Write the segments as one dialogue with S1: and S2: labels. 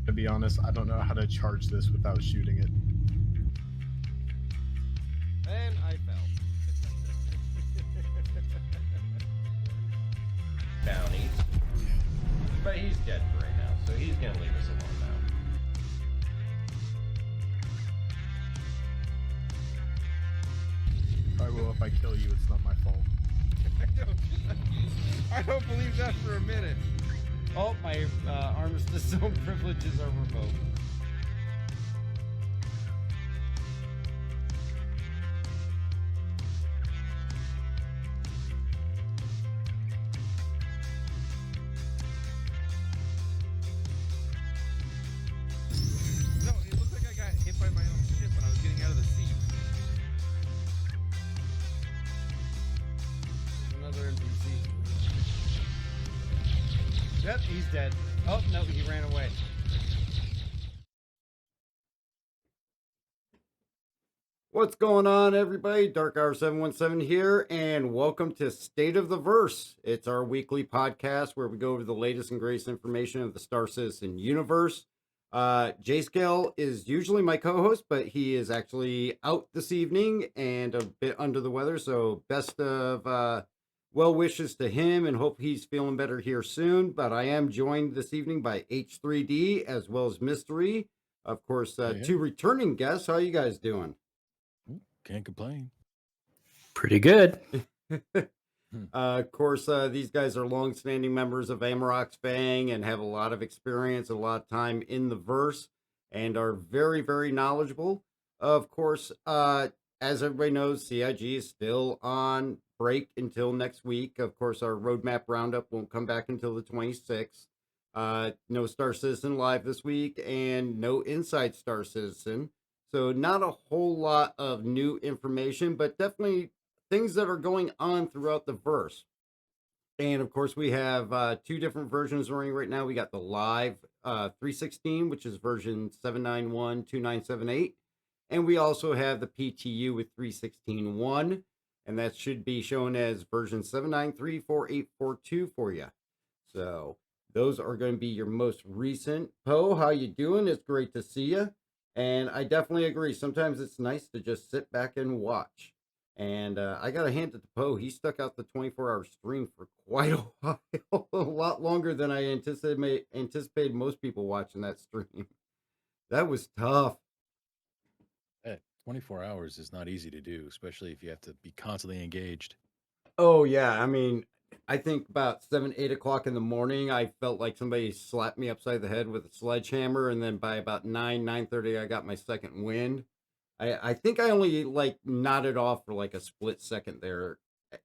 S1: To be honest, I don't know how to charge this without shooting it.
S2: And I fell. Bounties. But he's dead for right now, so he's gonna leave us alone now.
S1: I will if I kill you, it's not my fault.
S2: I don't believe that for a minute. Oh, my Armistice Zone privileges are revoked. No, it looks like I got hit by my own ship when I was getting out of the seat. There's another NPC. Yep, he's dead. Oh, no, he ran away. What's going on, everybody? Dark Hour 717 here, and welcome to State of the Verse. It's our weekly podcast where we go over the latest and greatest information of the Star Citizen universe. J-Scale is usually my co-host, but he is actually out this evening and a bit under the weather, so best of well wishes to him and hope he's feeling better here soon. But I am joined this evening by H3D as well as Mystery. Of course, two returning guests. How are you guys doing?
S3: Can't complain.
S4: Pretty good.
S2: Of course, these guys are long-standing members of Amarok's Fang and have a lot of experience, a lot of time in the verse, and are very, very knowledgeable. Of course, as everybody knows, CIG is still on break until next week. Of course, our roadmap roundup won't come back until the 26th. No Star Citizen live this week, and no Inside Star Citizen. So not a whole lot of new information, but definitely things that are going on throughout the verse. And of course, we have two different versions running right now. We got the live 316, which is version 7912978. And we also have the PTU with 316.1. And that should be shown as version 7934842 for you. So those are going to be your most recent. Poe, how you doing? It's great to see you. And I definitely agree. Sometimes it's nice to just sit back and watch. And I got to hand it to Poe. He stuck out the 24-hour stream for quite a while, a lot longer than I anticipated most people watching that stream. That was tough.
S3: 24 hours is not easy to do, especially if you have to be constantly engaged.
S2: Oh, yeah. I mean, I think about 7, 8 o'clock in the morning, I felt like somebody slapped me upside the head with a sledgehammer. And then by about 9:30, I got my second wind. I think I only like nodded off for like a split second there,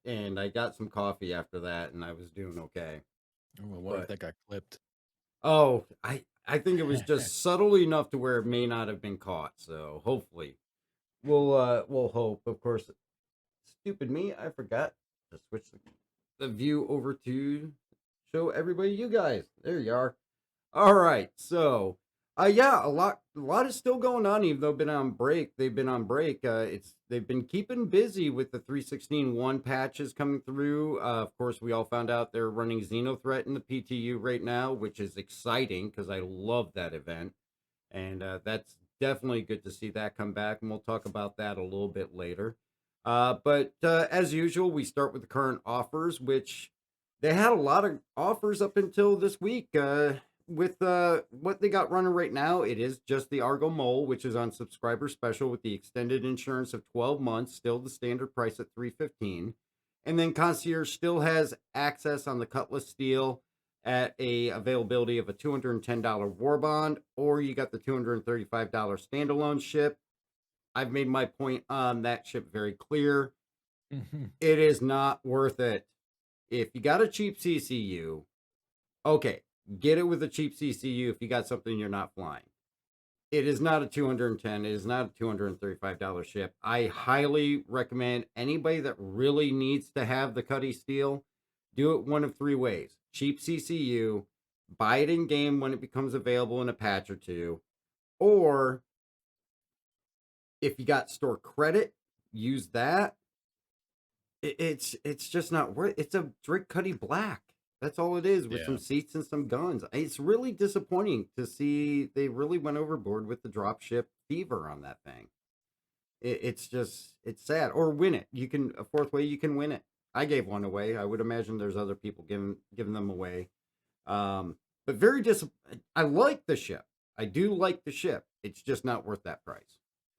S2: and I got some coffee after that, and I was doing okay.
S3: Oh, well, what if that got clipped?
S2: Oh, I think it was just subtle enough to where it may not have been caught. So hopefully, we'll hope. Of course, stupid me, I forgot to switch the view over to show everybody you guys. There you are. All right, so yeah, a lot is still going on, even though they've been on break. They've been keeping busy with the 316.1 patches coming through. Of course, we all found out they're running Xenothreat in the PTU right now, which is exciting because I love that event. And that's definitely good to see that come back, and we'll talk about that a little bit later. But as usual, we start with the current offers, which they had a lot of offers up until this week. With what they got running right now, it is just the Argo Mole, which is on subscriber special with the extended insurance of 12 months, still the standard price at $315. And then Concierge still has access on the Cutlass Steel at a availability of a $210 war bond, or you got the $235 standalone ship. I've made my point on that ship very clear. It is not worth it. If you got a cheap CCU, okay, get it with a cheap CCU if you got something you're not flying. It is not a $210. It is not a $235 ship. I highly recommend anybody that really needs to have the Cutty Steel, do it one of three ways. Cheap CCU, buy it in game when it becomes available in a patch or two, or if you got store credit, use that. It's just not worth. It's a Drake Cuddy Black. That's all it is, with
S3: Yeah.
S2: some seats and some guns. It's really disappointing to see they really went overboard with the dropship fever on that thing. It's just, it's sad. Or win it. You can, a fourth way you can win it. I gave one away. I would imagine there's other people giving them away. But very I like the ship. I do like the ship. It's just not worth that price.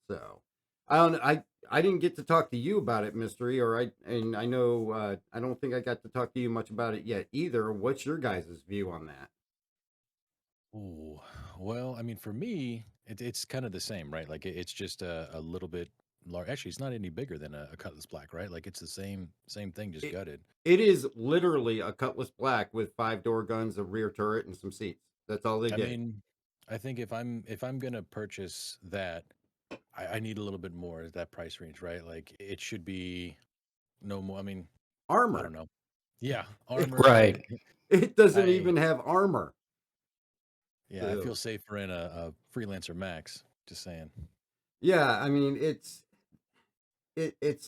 S2: So I don't. I didn't get to talk to you about it, Mystery, and I know I don't think I got to talk to you much about it yet either. What's your guys' view on that?
S3: Ooh, well, I mean, for me, it's kind of the same, right? Like it's just a little bit large. Actually, it's not any bigger than a Cutlass Black, right? Like it's the same thing, just
S2: It,
S3: gutted.
S2: it is literally a Cutlass Black with 5-door guns, a rear turret, and some seats. That's all they
S3: I
S2: did.
S3: mean, I think if I'm gonna purchase that, I need a little bit more at that price range, right? Like it should be no more. I mean, I
S2: Armor.
S3: don't know. Yeah, armor.
S4: Right.
S2: It doesn't
S3: I
S2: even have armor.
S3: yeah, I feel
S2: So
S3: safer in a Freelancer Max. Just saying.
S2: yeah, I mean it's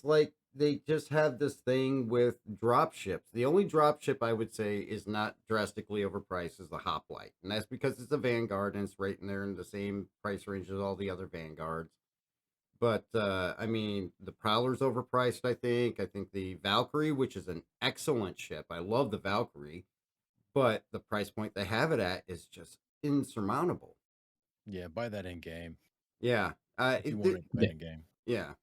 S2: like they just have this thing with drop ships. The only drop ship I would say is not drastically overpriced is the Hoplite, and that's because it's a Vanguard and it's right in there in the same price range as all the other Vanguards. But I mean, the Prowler's overpriced. I think the Valkyrie, which is an excellent ship, I love the Valkyrie, but the price point they have it at is just insurmountable.
S3: Yeah, buy that in game
S2: Yeah,
S3: if you want it. Buy
S4: Yeah.
S3: it in game.
S2: yeah.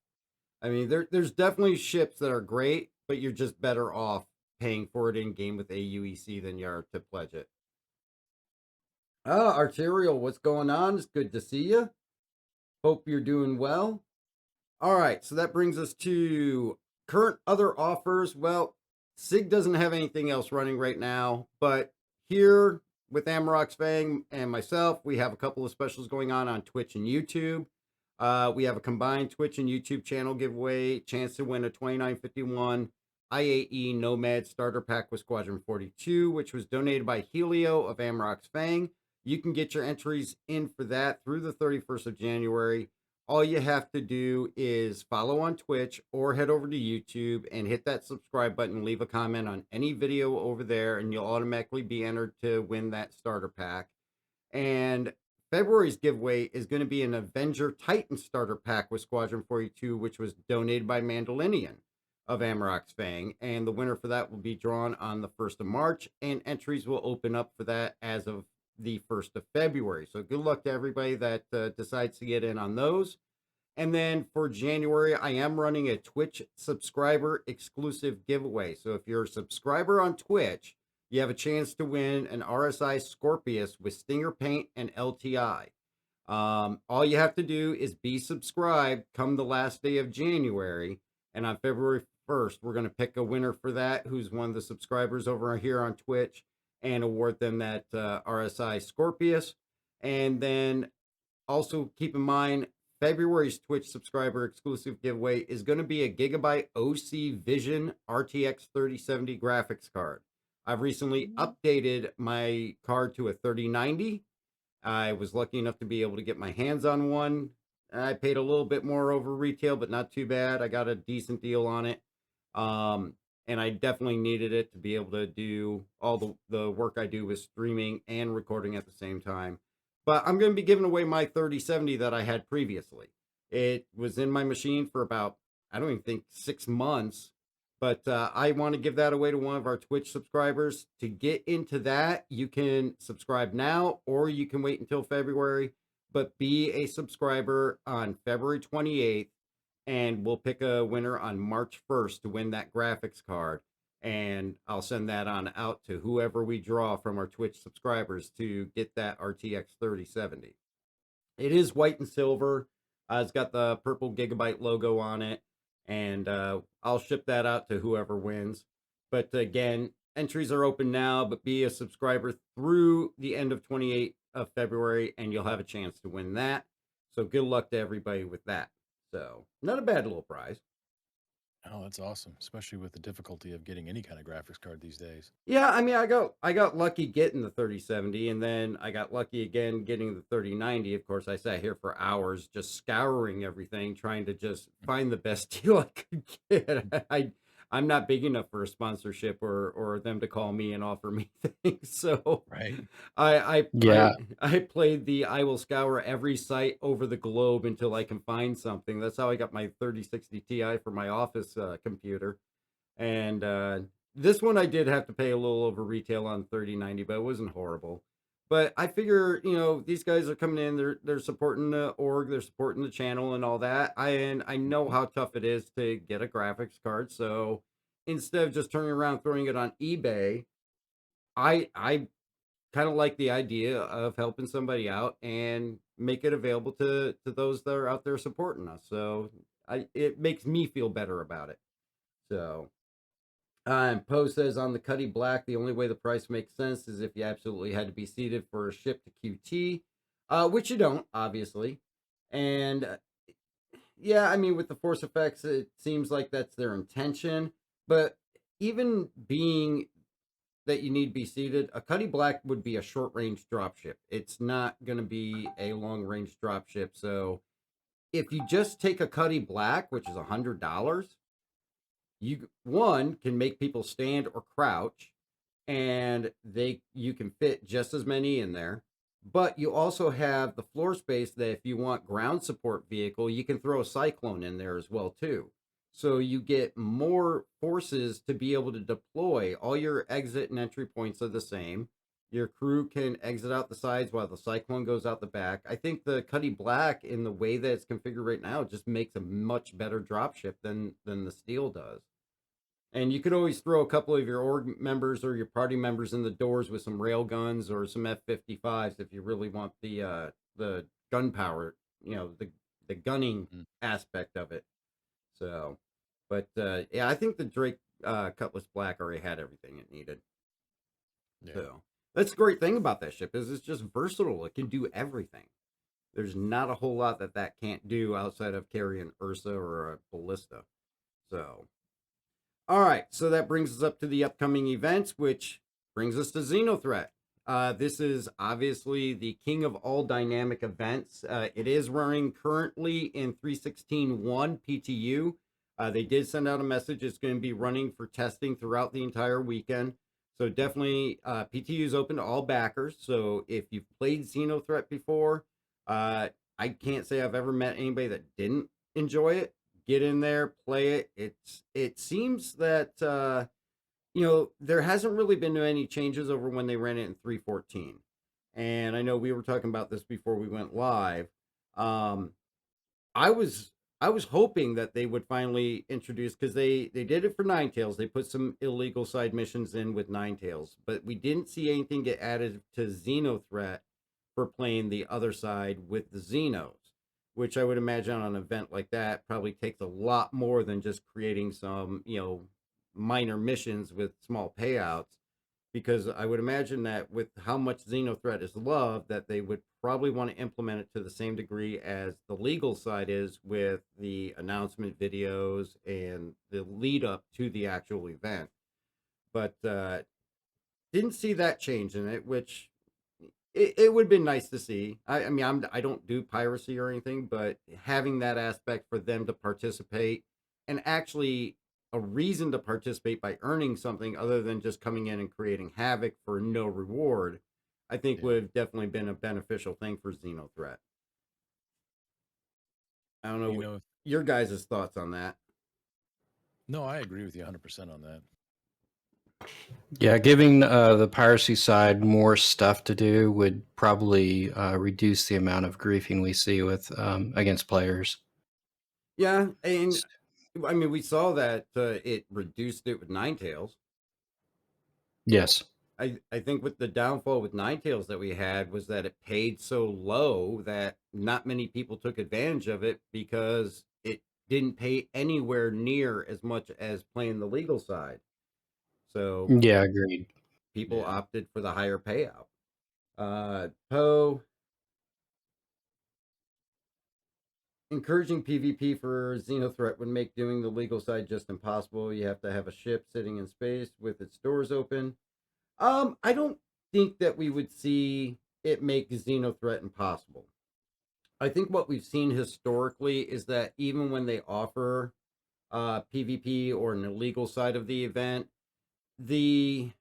S2: I mean, there's definitely ships that are great, but you're just better off paying for it in game with AUEC than you are to pledge it. Arterial, what's going on? It's good to see you. Hope you're doing well. All right, so that brings us to current other offers. Well, SIG doesn't have anything else running right now, but here with Amarok's Fang and myself, we have a couple of specials going on Twitch and YouTube. We have a combined Twitch and YouTube channel giveaway, chance to win a 2951 IAE Nomad starter pack with Squadron 42, which was donated by Helio of Amarok's Fang. You can get your entries in for that through the 31st of January. All you have to do is follow on Twitch or head over to YouTube and hit that subscribe button, leave a comment on any video over there, and you'll automatically be entered to win that starter pack. And February's giveaway is going to be an Avenger Titan starter pack with Squadron 42, which was donated by Mandalorian of Amarok's Fang. And the winner for that will be drawn on the 1st of March, and entries will open up for that as of the 1st of February. So good luck to everybody that decides to get in on those. And then for January, I am running a Twitch subscriber exclusive giveaway. So if you're a subscriber on Twitch, you have a chance to win an RSI Scorpius with Stinger paint and LTI. All you have to do is be subscribed come the last day of January. And on February 1st, we're going to pick a winner for that, who's one of the subscribers over here on Twitch, and award them that RSI Scorpius. And then also keep in mind, February's Twitch subscriber exclusive giveaway is going to be a Gigabyte OC Vision RTX 3070 graphics card. I've recently updated my card to a 3090. I was lucky enough to be able to get my hands on one. I paid a little bit more over retail, but not too bad. I got a decent deal on it. And I definitely needed it to be able to do all the work I do with streaming and recording at the same time. But I'm going to be giving away my 3070 that I had previously. It was in my machine for about, I don't even think 6 months. But I want to give that away to one of our Twitch subscribers. To get into that, you can subscribe now or you can wait until February. But be a subscriber on February 28th, and we'll pick a winner on March 1st to win that graphics card. And I'll send that on out to whoever we draw from our Twitch subscribers to get that RTX 3070. It is white and silver. It's got the purple Gigabyte logo on it. And I'll ship that out to whoever wins. But again, entries are open now, but be a subscriber through the end of 28th of February, and you'll have a chance to win that. So good luck to everybody with that. So not a bad little prize.
S3: Oh, that's awesome, especially with the difficulty of getting any kind of graphics card these days.
S2: Yeah, I mean, I got lucky getting the 3070, and then I got lucky again getting the 3090. Of course, I sat here for hours just scouring everything, trying to just find the best deal I could get. I'm not big enough for a sponsorship or them to call me and offer me things. So
S3: Right.
S4: Yeah.
S2: I played the I will scour every site over the globe until I can find something. That's how I got my 3060 Ti for my office computer. And this one I did have to pay a little over retail on 3090, but it wasn't horrible. But I figure, these guys are coming in, they're supporting the org, they're supporting the channel and all that. And I know how tough it is to get a graphics card. So instead of just turning around throwing it on eBay, I kind of like the idea of helping somebody out and make it available to those that are out there supporting us. So it makes me feel better about it. So and Poe says on the Cuddy Black, the only way the price makes sense is if you absolutely had to be seated for a ship to QT, which you don't, obviously. And yeah, I mean, with the force effects, it seems like that's their intention. But even being that you need to be seated, a Cuddy Black would be a short range dropship. It's not going to be a long range dropship. So if you just take a Cuddy Black, which is $100, you one can make people stand or crouch, and you can fit just as many in there, but you also have the floor space that if you want ground support vehicle, you can throw a cyclone in there as well too, so you get more forces to be able to deploy. All your exit and entry points are the same. Your crew can exit out the sides while the cyclone goes out the back. I think the Cuddy Black, in the way that it's configured right now, just makes a much better dropship than the steel does. And you could always throw a couple of your org members or your party members in the doors with some rail guns or some F-55s if you really want the gunpowder, the gunning
S3: Mm.
S2: aspect of it. So, but yeah, I think the Drake Cutlass Black already had everything it needed.
S3: Yeah.
S2: So that's the great thing about that ship, is it's just versatile. It can do everything. There's not a whole lot that can't do outside of carrying Ursa or a ballista. So. All right, so that brings us up to the upcoming events, which brings us to Xenothreat. This is obviously the king of all dynamic events. It is running currently in 3.16.1 PTU. They did send out a message. It's going to be running for testing throughout the entire weekend. So definitely PTU is open to all backers. So if you've played Xenothreat before, I can't say I've ever met anybody that didn't enjoy it. Get in there, play it. It seems that there hasn't really been any changes over when they ran it in 3.14. And I know we were talking about this before we went live. Um, I was I was hoping that they would finally introduce, because they did it for Ninetales. They put some illegal side missions in with Ninetales, but we didn't see anything get added to Xenothreat for playing the other side with the Xenos, which I would imagine on an event like that probably takes a lot more than just creating some, minor missions with small payouts, because I would imagine that with how much Xenothreat is loved, that they would probably want to implement it to the same degree as the legal side is, with the announcement videos and the lead up to the actual event. But didn't see that change in it, which it would have been nice to see. I mean, I don't do piracy or anything, but having that aspect for them to participate, and actually a reason to participate by earning something other than just coming in and creating havoc for no reward, I think
S3: Yeah.
S2: would have definitely been a beneficial thing for Xenothreat. I don't know
S3: You
S2: what
S3: know,
S2: your guys' thoughts on that.
S3: no, I agree with you 100% on that.
S4: Yeah, giving the piracy side more stuff to do would probably reduce the amount of griefing we see with against players.
S2: Yeah, and I mean, we saw that it reduced it with Ninetales.
S4: Yes.
S2: I think with the downfall with Ninetales that we had was that it paid so low that not many people took advantage of it, because it didn't pay anywhere near as much as playing the legal side. So
S4: Yeah, agreed.
S2: people
S3: Yeah.
S2: opted for the higher payout. Poe, encouraging PvP for Xenothreat would make doing the legal side just impossible. You have to have a ship sitting in space with its doors open. I don't think that we would see it make Xenothreat impossible. I think what we've seen historically is that even when they offer PvP or an illegal side of the event. The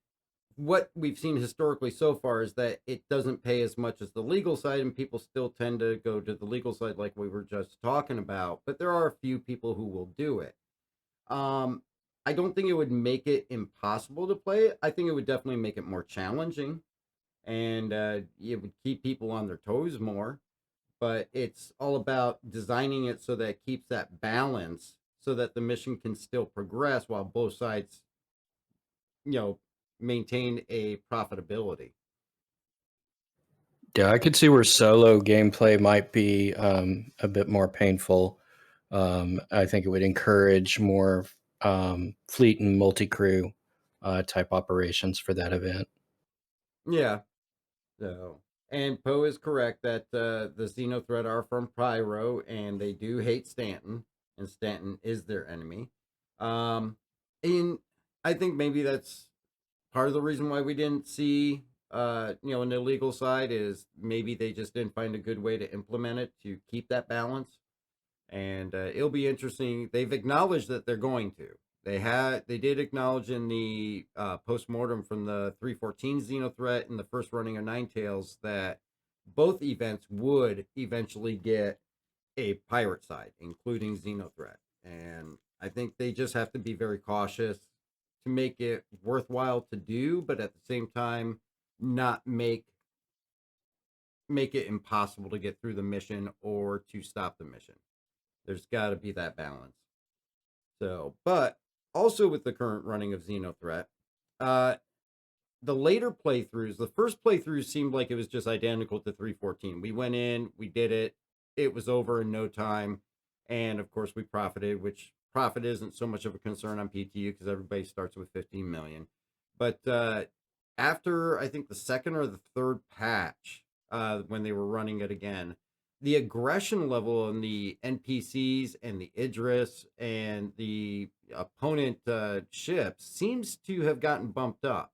S2: what we've seen historically so far is that it doesn't pay as much as the legal side, and people still tend to go to the legal side, like we were just talking about. But there are a few people who will do it. Um, I don't think it would make it impossible to play. I think it would definitely make it more challenging, and it would keep people on their toes more. But it's all about designing it so that it keeps that balance, so that the mission can still progress while both sides, you know, maintain a profitability.
S4: Yeah, I could see where solo gameplay might be a bit more painful. I think it would encourage more fleet and multi-crew type operations for that event.
S2: Yeah. So, and Poe is correct that the Xenothreat are from Pyro, and they do hate Stanton, and Stanton is their enemy. Um, and I think maybe that's part of the reason why we didn't see, an illegal side is maybe they just didn't find a good way to implement it to keep that balance. And it'll be interesting. They've acknowledged that they're going to. They did acknowledge in the post-mortem from the 314 Xenothreat and the first running of Ninetales that both events would eventually get a pirate side, including Xenothreat. And I think they just have to be very cautious to make it worthwhile to do, but at the same time, not make it impossible to get through the mission or to stop the mission. There's got to be that balance. So, but also with the current running of Xenothreat, uh, the later playthroughs, the first playthrough seemed like it was just identical to 314. We went in, we did it, it was over in no time, and of course we profited, which profit isn't so much of a concern on PTU because everybody starts with 15 million. But after I think the second or the third patch, when they were running it again, the aggression level on the NPCs and the Idris and the opponent ships seems to have gotten bumped up.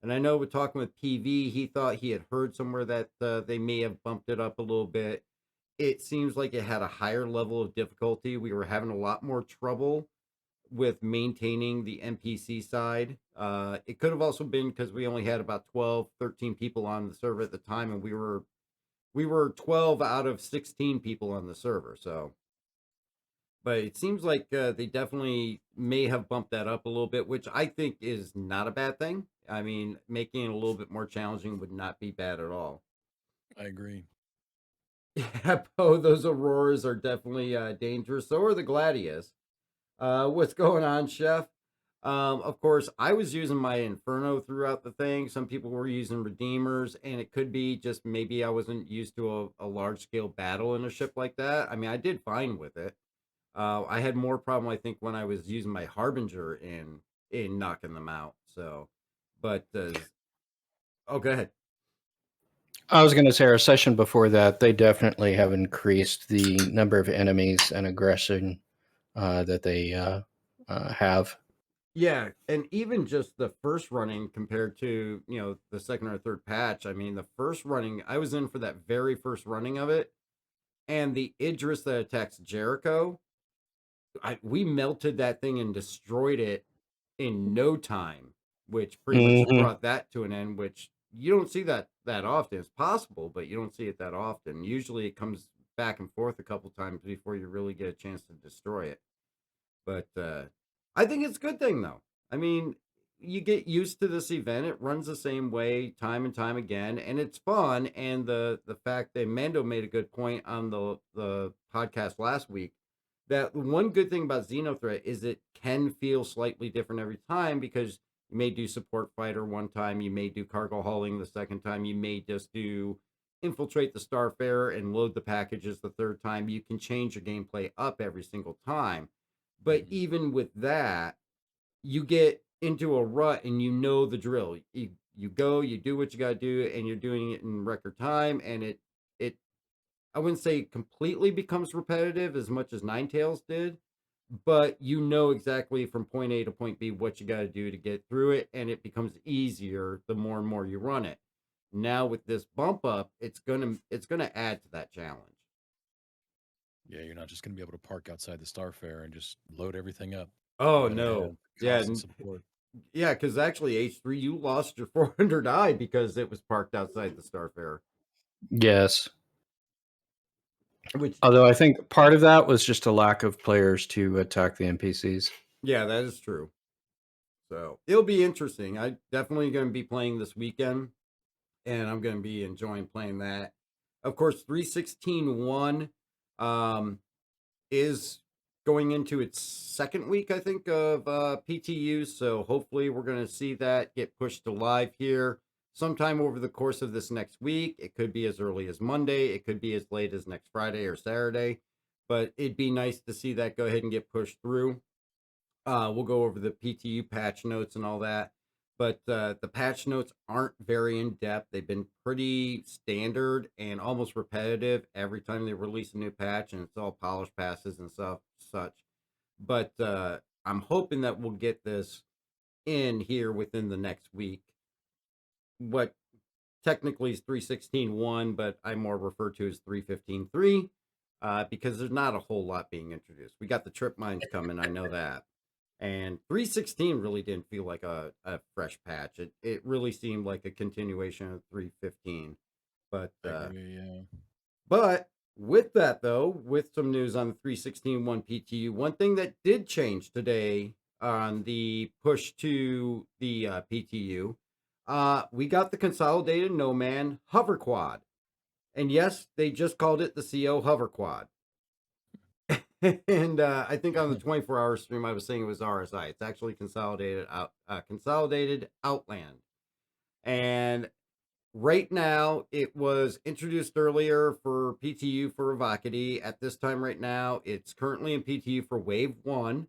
S2: And I know with talking with PV, he thought he had heard somewhere that they may have bumped it up a little bit. It seems like it had a higher level of difficulty. We were having a lot more trouble with maintaining the NPC side. It could have also been because we only had about 12, 13 people on the server at the time, and we were 12 out of 16 people on the server. So, but it seems like they definitely may have bumped that up a little bit, which I think is not a bad thing. I mean, making it a little bit more challenging would not be bad at all.
S3: I agree.
S2: Yeah, Poe, those auroras are definitely dangerous. So are the gladius. What's going on, Chef? Of course, I was using my Inferno throughout the thing. Some people were using Redeemers, and it could be just maybe I wasn't used to a large scale battle in a ship like that. I mean, I did fine with it. I had more problem, I think, when I was using my Harbinger in knocking them out. So, but oh, go ahead.
S4: I was going to say our session before that, they definitely have increased the number of enemies and aggression that they have.
S2: Yeah, and even just the first running compared to, the second or third patch. I mean, the first running, I was in for that very first running of it, and the Idris that attacks Jericho, we melted that thing and destroyed it in no time, which pretty much
S4: Mhm.
S2: brought that to an end, which you don't see that often. It's possible, but you don't see it that often. Usually it comes back and forth a couple times before you really get a chance to destroy it. But I think it's a good thing though. I mean, you get used to this event. It runs the same way time and time again, and it's fun. And the fact that Mando made a good point on the podcast last week that one good thing about Xenothreat is it can feel slightly different every time because you may do support fighter one time, you may do cargo hauling the second time, you may just do infiltrate the Starfarer and load the packages the third time. You can change your gameplay up every single time. But
S3: Mhm.
S2: even with that, you get into a rut and you know the drill. You go, you do what you got to do, and you're doing it in record time. And it I wouldn't say completely becomes repetitive as much as Ninetales did, but you know exactly from point A to point B what you got to do to get through it, and it becomes easier the more and more you run it. Now with this bump up, it's gonna add to that challenge.
S3: Yeah, you're not just going to be able to park outside the Star Fair and just load everything up.
S2: Oh
S3: You gotta have
S2: no. Yeah,
S3: constant support.
S2: yeah, because actually H3, you lost your 400i because it was parked outside the Star Fair.
S4: Yes.
S2: Which,
S4: Although I think part of that was just a lack of players to attack the NPCs.
S2: yeah, that is true. So it'll be interesting. I definitely going to be playing this weekend, and I'm going to be enjoying playing that. Of course, 316.1 is going into its second week, I think, of PTU. So hopefully we're going to see that get pushed to live here sometime over the course of this next week. It could be as early as Monday. It could be as late as next Friday or Saturday. But it'd be nice to see that go ahead and get pushed through. We'll go over the PTU patch notes and all that. But the patch notes aren't very in depth. They've been pretty standard and almost repetitive every time they release a new patch, and it's all polish passes and such. But I'm hoping that we'll get this in here within the next week. What technically is 316.1, but I more refer to as 315.3 because there's not a whole lot being introduced. We got the trip mines coming, I know that. And 316 really didn't feel like a fresh patch. It really seemed like a continuation of 315. But
S3: Yeah.
S2: but with that though, with some news on the 316.1 PTU, one thing that did change today on the push to the PTU, we got the consolidated No Man hover quad. And yes, they just called it the CO hover quad. And I think on the 24-hour stream, I was saying it was RSI. It's actually consolidated Outland. And right now, it was introduced earlier for PTU for Avocity. At this time, right now, it's currently in PTU for Wave 1.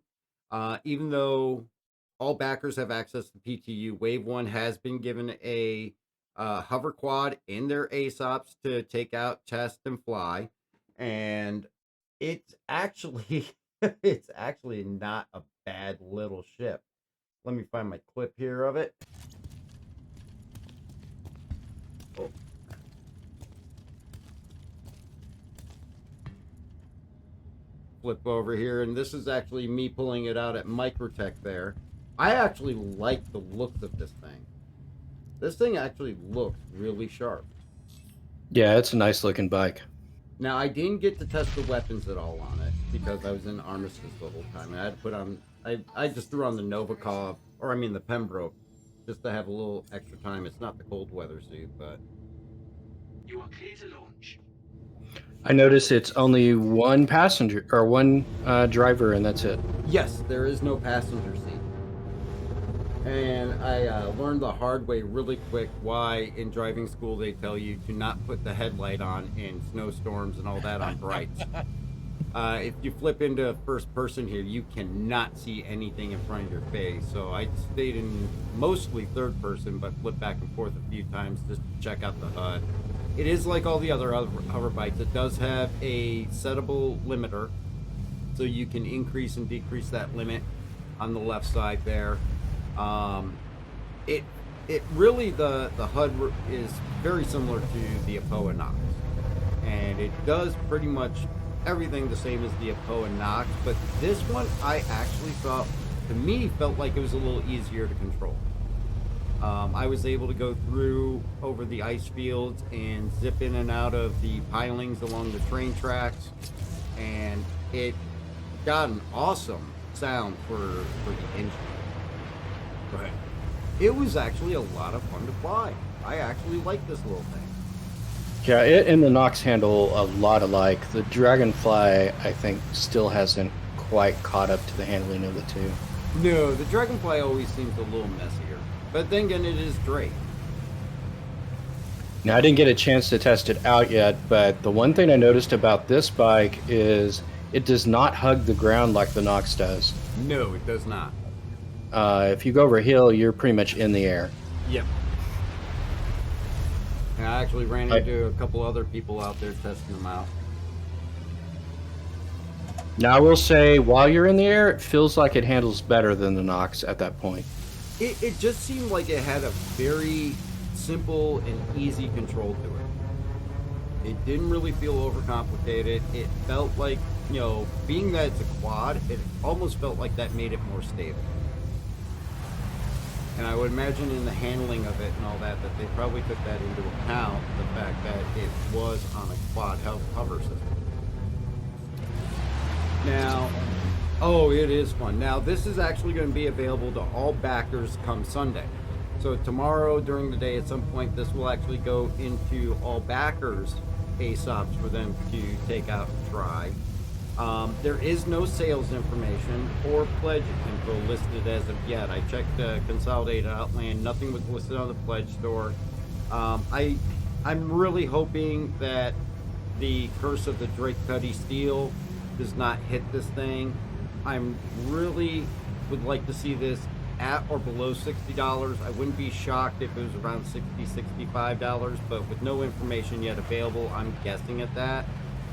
S2: Even though all backers have access to PTU, Wave 1 has been given a hover quad in their ASOPs to take out, test, and fly. And it's actually not a bad little ship. Let me find my clip here of it. Oh. Flip over here, and this is actually me pulling it out at Microtech there. I actually like the looks of this thing. This thing actually looks really sharp.
S4: Yeah, it's a nice looking bike.
S2: Now, I didn't get to test the weapons at all on it because I was in Armistice the whole time. I had to put on, I just threw on the Novikov, or I mean the Pembroke, just to have a little extra time. It's not the cold weather suit, but...
S5: You are clear to launch.
S4: I notice it's only one passenger or one driver, and that's it.
S2: Yes, there is no passenger seat. And I learned the hard way really quick why in driving school they tell you to not put the headlight on in snowstorms and all that on brights. If you flip into first person here, you cannot see anything in front of your face. So I stayed in mostly third person, but flipped back and forth a few times just to check out the HUD. It is like all the other hover bikes. It does have a settable limiter, so you can increase and decrease that limit on the left side there. It really, the HUD is very similar to the Apoa Nox, and it does pretty much everything the same as the Apoa Nox, but this one I actually thought, to me, felt like it was a little easier to control. I was able to go through over the ice fields and zip in and out of the pilings along the train tracks, and it got an awesome sound for the engine. But it was actually a lot of fun to fly. I actually like this little thing.
S4: Yeah, it and the Nox handle a lot alike. The Dragonfly, I think, still hasn't quite caught up to the handling of the two.
S2: No, the Dragonfly always seems a little messier. But then again, it is Drake.
S4: Now, I didn't get a chance to test it out yet, but the one thing I noticed about this bike is it does not hug the ground like the Nox does.
S2: No, it does not.
S4: If you go over a hill, you're pretty much in the air.
S2: Yep. And I actually ran into a couple other people out there testing them out.
S4: Now, I will say, while you're in the air, it feels like it handles better than the Nox at that point.
S2: It just seemed like it had a very simple and easy control to it. It didn't really feel overcomplicated. It felt like, you know, being that it's a quad, it almost felt like that made it more stable. And I would imagine in the handling of it and all that, that they probably took that into account, the fact that it was on a quad hover system. Now, oh, it is fun. Now, this is actually going to be available to all backers come Sunday. So tomorrow during the day at some point, this will actually go into all backers ASOPs for them to take out and try. There is no sales information or pledge info listed as of yet. I checked Consolidated Outland, nothing was listed on the pledge store. I'm really hoping that the Curse of the Drake Cuddy Steel does not hit this thing. I'm really would like to see this at or below $60. I wouldn't be shocked if it was around $60, $65, but with no information yet available, I'm guessing at that.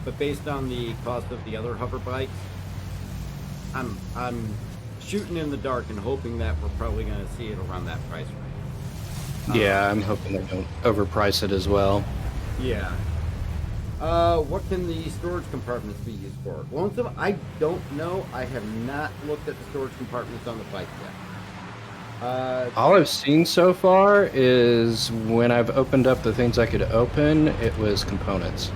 S2: But based on the cost of the other hover bikes, I'm shooting in the dark and hoping that we're probably going to see it around that price range.
S4: Yeah, I'm hoping they don't overprice it as well.
S2: Yeah. What can the storage compartments be used for? Lonesome, I don't know. I have not looked at the storage compartments on the bike yet.
S4: All I've seen so far is when I've opened up the things I could open, it was components.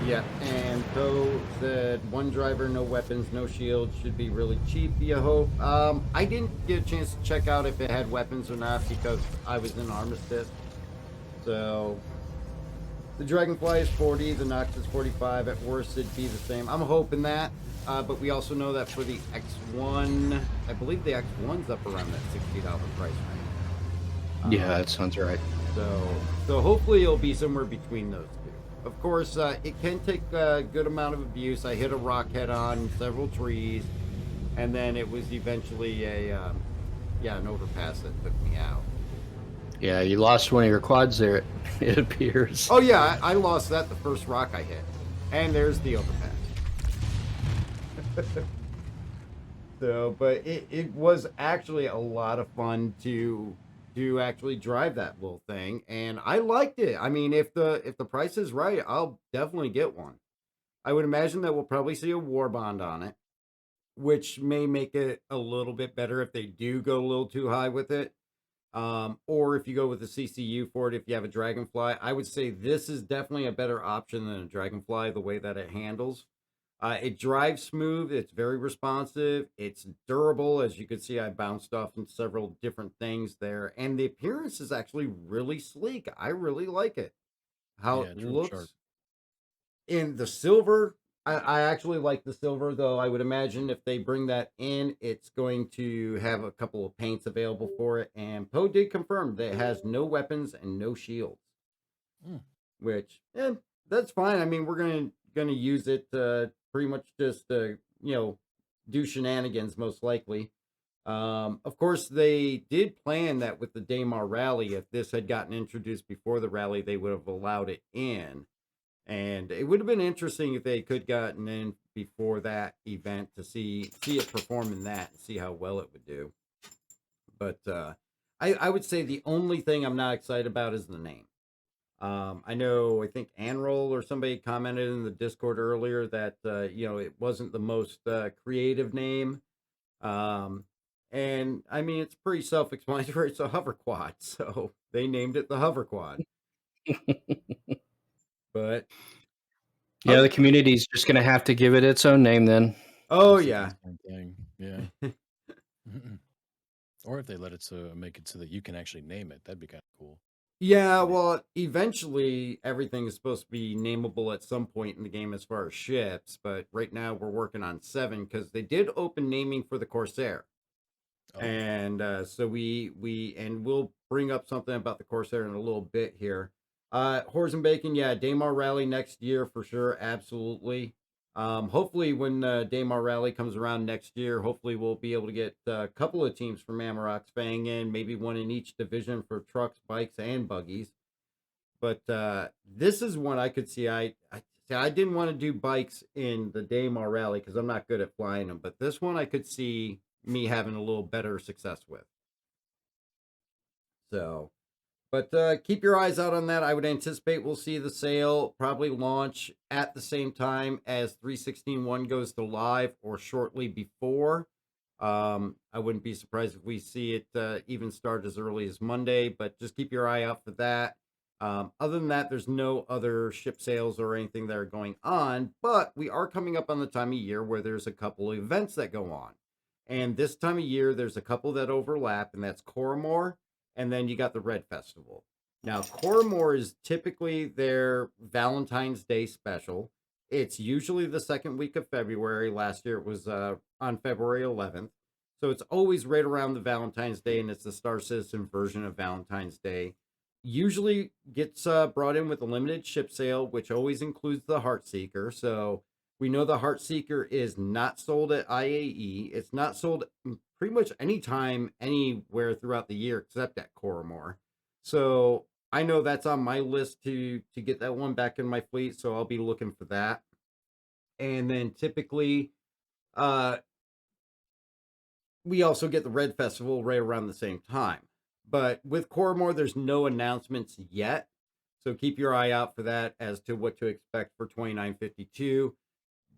S2: Yeah, and Poe said one driver, no weapons, no shield, should be really cheap, you hope. I didn't get a chance to check out if it had weapons or not because I was in Armistice. So the Dragonfly is 40, the Nox is 45. At worst, it'd be the same. I'm hoping that. But we also know that for the X1, I believe the X1's up around that $60 price range.
S4: Yeah, that sounds right.
S2: So hopefully it'll be somewhere between those two. Of course, it can take a good amount of abuse. I hit a rock head on several trees, and then it was eventually an overpass that took me out.
S4: Yeah, you lost one of your quads there, it appears.
S2: Oh yeah, I lost that the first rock I hit. And there's the overpass. So, but it was actually a lot of fun to actually drive that little thing, and I liked it. I mean, if the price is right, I'll definitely get one. I would imagine that we'll probably see a war bond on it, which may make it a little bit better if they do go a little too high with it. Or if you go with the CCU for it, if you have a Dragonfly, I would say this is definitely a better option than a Dragonfly, the way that it handles. It drives smooth. It's very responsive. It's durable. As you can see, I bounced off in several different things there. And the appearance is actually really sleek. I really like it. How it looks. Sharp. In the silver, I actually like the silver, though. I would imagine if they bring that in, it's going to have a couple of paints available for it. And Poe did confirm that it has no weapons and no shields. Which, that's fine. I mean, we're going to use it pretty much just do shenanigans most likely. Of course, they did plan that with the Daymar rally. If this had gotten introduced before the rally, they would have allowed it in, and it would have been interesting if they could gotten in before that event to see it perform in that and see how well it would do. But I would say the only thing I'm not excited about is the name. I think Anroll or somebody commented in the Discord earlier that, it wasn't the most creative name. And I mean, it's pretty self-explanatory. It's a hover quad, so they named it the hover quad. But
S4: yeah, the community's just going to have to give it its own name then.
S2: Oh, yeah.
S3: Yeah. Or if they let it make it so that you can actually name it, that'd be kind of cool.
S2: Yeah, well, eventually everything is supposed to be nameable at some point in the game as far as ships, but right now we're working on 7 because they did open naming for the Corsair. Oh. And so we'll bring up something about the Corsair in a little bit here. Horse and Bacon, yeah, Daymar Rally next year for sure, absolutely. Hopefully when Daymar Rally comes around next year, hopefully we'll be able to get a couple of teams from Amarok's Fang in, maybe one in each division for trucks, bikes, and buggies. But this is one I could see. I didn't want to do bikes in the Daymar Rally because I'm not good at flying them, but this one I could see me having a little better success with. So, But keep your eyes out on that. I would anticipate we'll see the sale probably launch at the same time as 3.16.1 goes to live or shortly before. I wouldn't be surprised if we see it even start as early as Monday, but just keep your eye out for that. Other than that, there's no other ship sales or anything that are going on, but we are coming up on the time of year where there's a couple of events that go on. And this time of year, there's a couple that overlap, and that's Coromore, and then you got the Red Festival. Now, Coromore is typically their Valentine's Day special. It's usually the second week of February. Last year it was on February 11th. So it's always right around the Valentine's Day, and it's the Star Citizen version of Valentine's Day. Usually gets brought in with a limited ship sale, which always includes the Heartseeker. So we know the Heartseeker is not sold at IAE. It's not sold pretty much anytime, anywhere throughout the year except at Coromore. So I know that's on my list to get that one back in my fleet. So I'll be looking for that. And then typically, we also get the Red Festival right around the same time. But with Coromore, there's no announcements yet. So keep your eye out for that as to what to expect for 2952.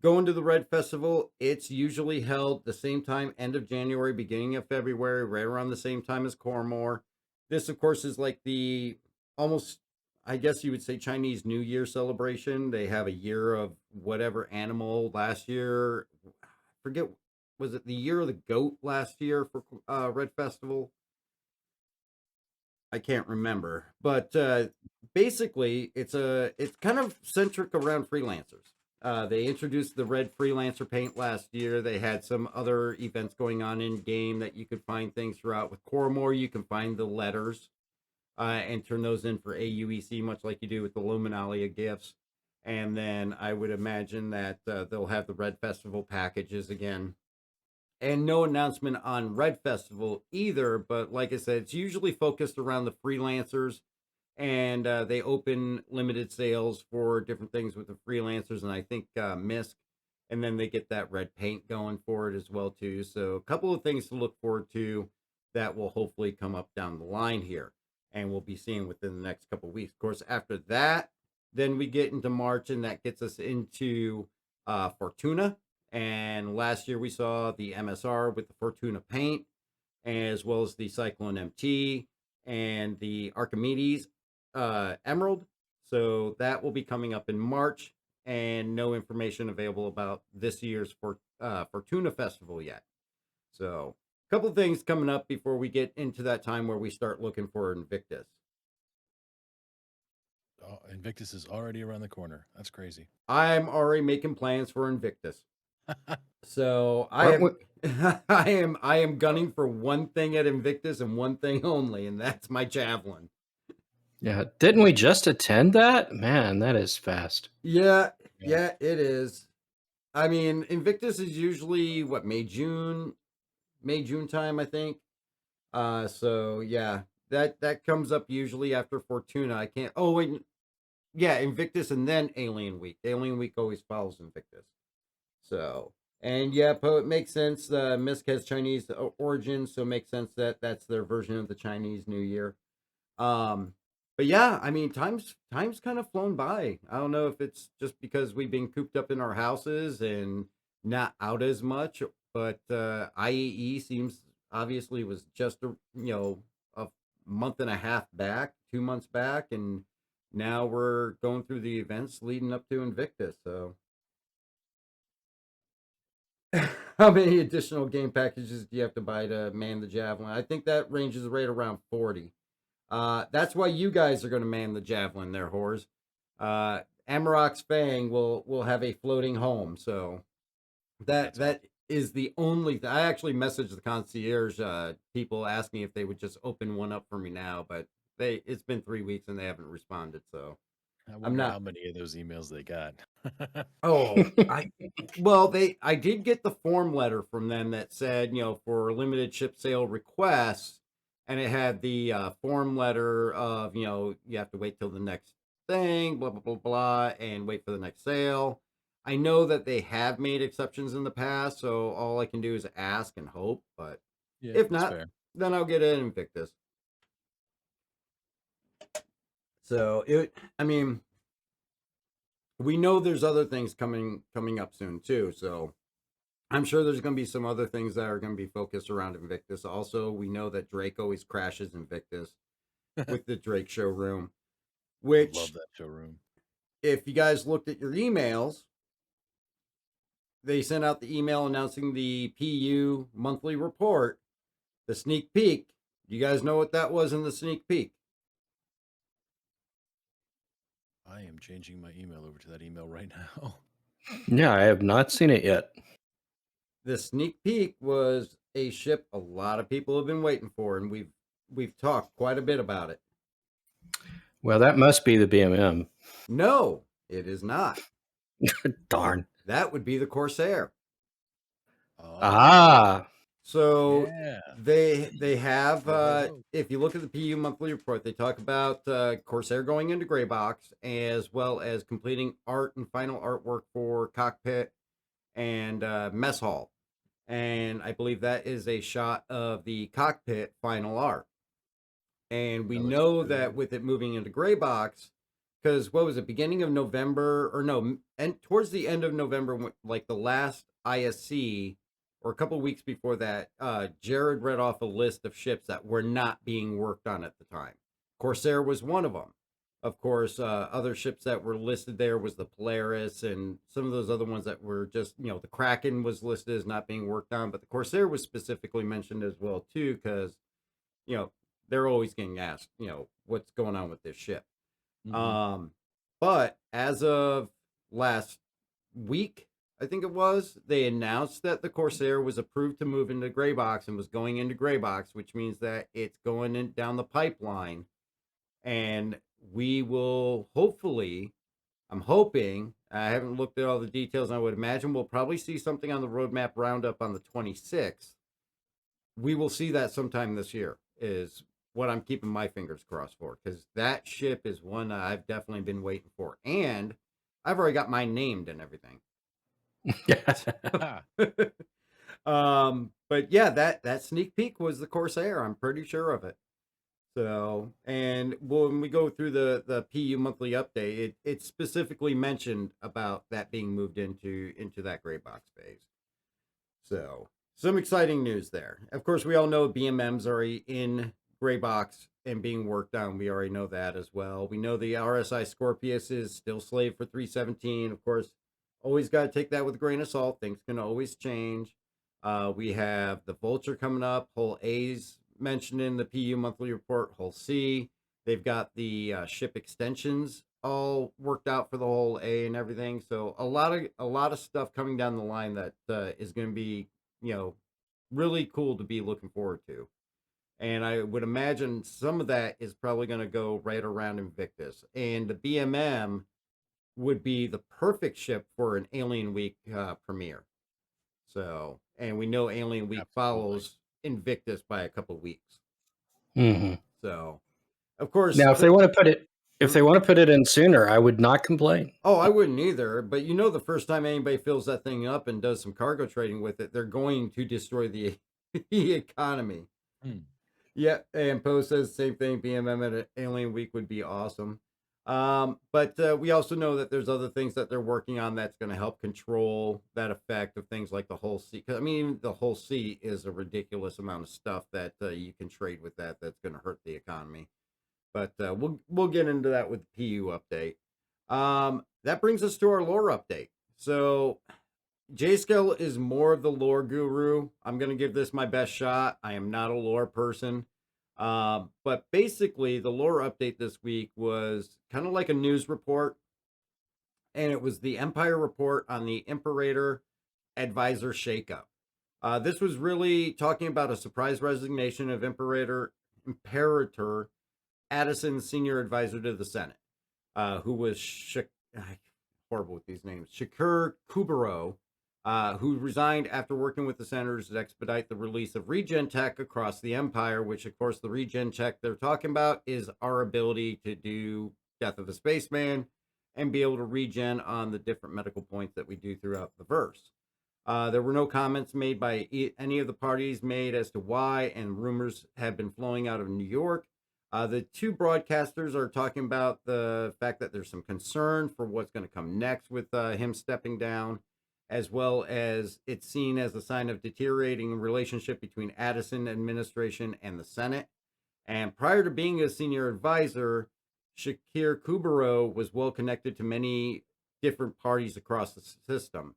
S2: Going to the Red Festival, it's usually held the same time, end of January, beginning of February, right around the same time as Coromore. This, of course, is like the almost, I guess you would say, Chinese New Year celebration. They have a year of whatever animal last year. I forget, was it the year of the goat last year for Red Festival? I can't remember, but basically, it's kind of centric around freelancers. They introduced the red freelancer paint last year. They had some other events going on in game that you could find things throughout. With Coromore, you can find the letters and turn those in for AUEC, much like you do with the Luminalia gifts. And then I would imagine that they'll have the Red Festival packages again. And no announcement on Red Festival either, but like I said, it's usually focused around the freelancers, and they open limited sales for different things with the freelancers, and I think Misk, and then they get that red paint going for it as well too. So a couple of things to look forward to that will hopefully come up down the line here, and we'll be seeing within the next couple of weeks. Of course, after that, then we get into March, and that gets us into Fortuna. And last year we saw the MSR with the Fortuna paint, as well as the Cyclone MT and the Archimedes Emerald. So that will be coming up in March, and no information available about this year's Fortuna Festival yet. So a couple things coming up before we get into that time where we start looking for Invictus.
S3: Oh, Invictus is already around the corner. That's crazy.
S2: I'm already making plans for Invictus. So
S4: Aren't
S2: I am gunning for one thing at Invictus and one thing only, and that's my javelin.
S4: Yeah, didn't we just attend that? Man, that is fast.
S2: Yeah, it is. I mean, Invictus is usually what, May June time, I think. So yeah, that comes up usually after Fortuna. I can't. Oh wait, yeah, Invictus and then Alien Week. Alien Week always follows Invictus. So, and yeah, it makes sense. Misk has Chinese origins, so it makes sense that that's their version of the Chinese New Year. But yeah, I mean, time's kind of flown by. I don't know if it's just because we've been cooped up in our houses and not out as much, but IEE seems obviously was just a month and a half back, 2 months back, and now we're going through the events leading up to Invictus. So how many additional game packages do you have to buy to man the Javelin? I think that ranges right around 40. That's why you guys are going to man the Javelin there, whores. Amarok's Fang will have a floating home. So that is the only I actually messaged the concierge people asking if they would just open one up for me now, but it's been 3 weeks and they haven't responded. So
S3: I wonder how many of those emails they got.
S2: I did get the form letter from them that said, for limited ship sale requests, and it had the form letter of, you have to wait till the next thing, blah, blah, blah, blah, and wait for the next sale. I know that they have made exceptions in the past, so all I can do is ask and hope, but
S3: Yeah,
S2: if
S3: that's
S2: not,
S3: fair.
S2: then I'll get an Invictus. So I mean, we know there's other things coming up soon too. So I'm sure there's going to be some other things that are going to be focused around Invictus. Also, we know that Drake always crashes Invictus with the Drake showroom,
S3: I love
S2: which,
S3: that showroom.
S2: if you guys looked at your emails, they sent out the email announcing the PU monthly report, the sneak peek. You guys know what that was in the sneak peek?
S3: I am changing my email over to that email right now.
S4: Yeah, I have not seen it yet.
S2: The sneak peek was a ship a lot of people have been waiting for, and we've talked quite a bit about it.
S4: Well, that must be the BMM.
S2: No, it is not.
S4: Darn.
S2: That would be the Corsair.
S3: Oh,
S4: Ah,
S2: So
S3: yeah.
S2: they have
S3: Ho, ho, ho.
S2: if you look at the PU monthly report, they talk about Corsair going into gray box, as well as completing art and final artwork for cockpit and mess hall. And I believe that is a shot of the cockpit final art. And we
S3: That looks
S2: know
S3: good.
S2: that with it moving into gray box, because what was it, beginning of November, or no, and towards the end of November, like the last ISC, or a couple weeks before that, Jared read off a list of ships that were not being worked on at the time. Corsair was one of them. Of course, other ships that were listed there was the Polaris and some of those other ones that were just, the Kraken was listed as not being worked on, but the Corsair was specifically mentioned as well too, because you know they're always getting asked, what's going on with this ship.
S3: Mhm.
S2: But as of last week, I think it was, they announced that the Corsair was approved to move into gray box and was going into gray box, which means that it's going in down the pipeline. And we will hopefully, I'm hoping, I haven't looked at all the details. I would imagine we'll probably see something on the roadmap roundup on the 26th. We will see that sometime this year, is what I'm keeping my fingers crossed for, because that ship is one I've definitely been waiting for, and I've already got mine named and everything.
S3: Ah,
S2: But yeah, that sneak peek was the Corsair. I'm pretty sure of it. So, and when we go through the PU monthly update, it specifically mentioned about that being moved into that gray box phase. So, some exciting news there. Of course, we all know BMM's already in gray box and being worked on. We already know that as well. We know the RSI Scorpius is still slave for 317. Of course, always got to take that with a grain of salt. Things can always change. We have the Vulture coming up. Hull A's mentioned in the PU monthly report. Hull C. They've got the ship extensions all worked out for the whole A and everything. So a lot of stuff coming down the line that is going to be, really cool to be looking forward to. And I would imagine some of that is probably going to go right around Invictus. And the BMM would be the perfect ship for an Alien Week premiere. So, and we know Alien Week
S3: absolutely.
S2: follows Invictus by a couple weeks.
S4: hmm
S2: So, of course,
S4: Now, if they want to put it in sooner, I would not complain.
S2: oh, I wouldn't either. But the first time anybody fills that thing up and does some cargo trading with it, they're going to destroy the economy.
S3: Hmm.
S2: Yeah, and Poe says the same thing. BMM at an Alien Week would be awesome. But we also know that there's other things that they're working on that's going to help control that effect of things like the whole sea. Because I mean, the whole sea is a ridiculous amount of stuff that you can trade with that's going to hurt the economy. But we'll get into that with the PU update. That brings us to our lore update. So J-Scale is more of the lore guru. I'm going to give this my best shot. I am not a lore person. But basically, the lore update this week was kind of like a news report. And it was the Empire report on the Imperator advisor shakeup. This was really talking about a surprise resignation of Imperator Addison, senior advisor to the Senate, who was horrible with these names, Shakur Kubero, who resigned after working with the senators to expedite the release of regen tech across the empire, which, of course, the regen tech they're talking about is our ability to do Death of the Spaceman and be able to regen on the different medical points that we do throughout the verse. There were no comments made by any of the parties made as to why, and rumors have been flowing out of New York The two broadcasters are talking about the fact that there's some concern for what's going to come next with him stepping down, as well as it's seen as a sign of deteriorating relationship between Addison administration and the Senate. And prior to being a senior advisor, Shakir Kubero was well connected to many different parties across the system.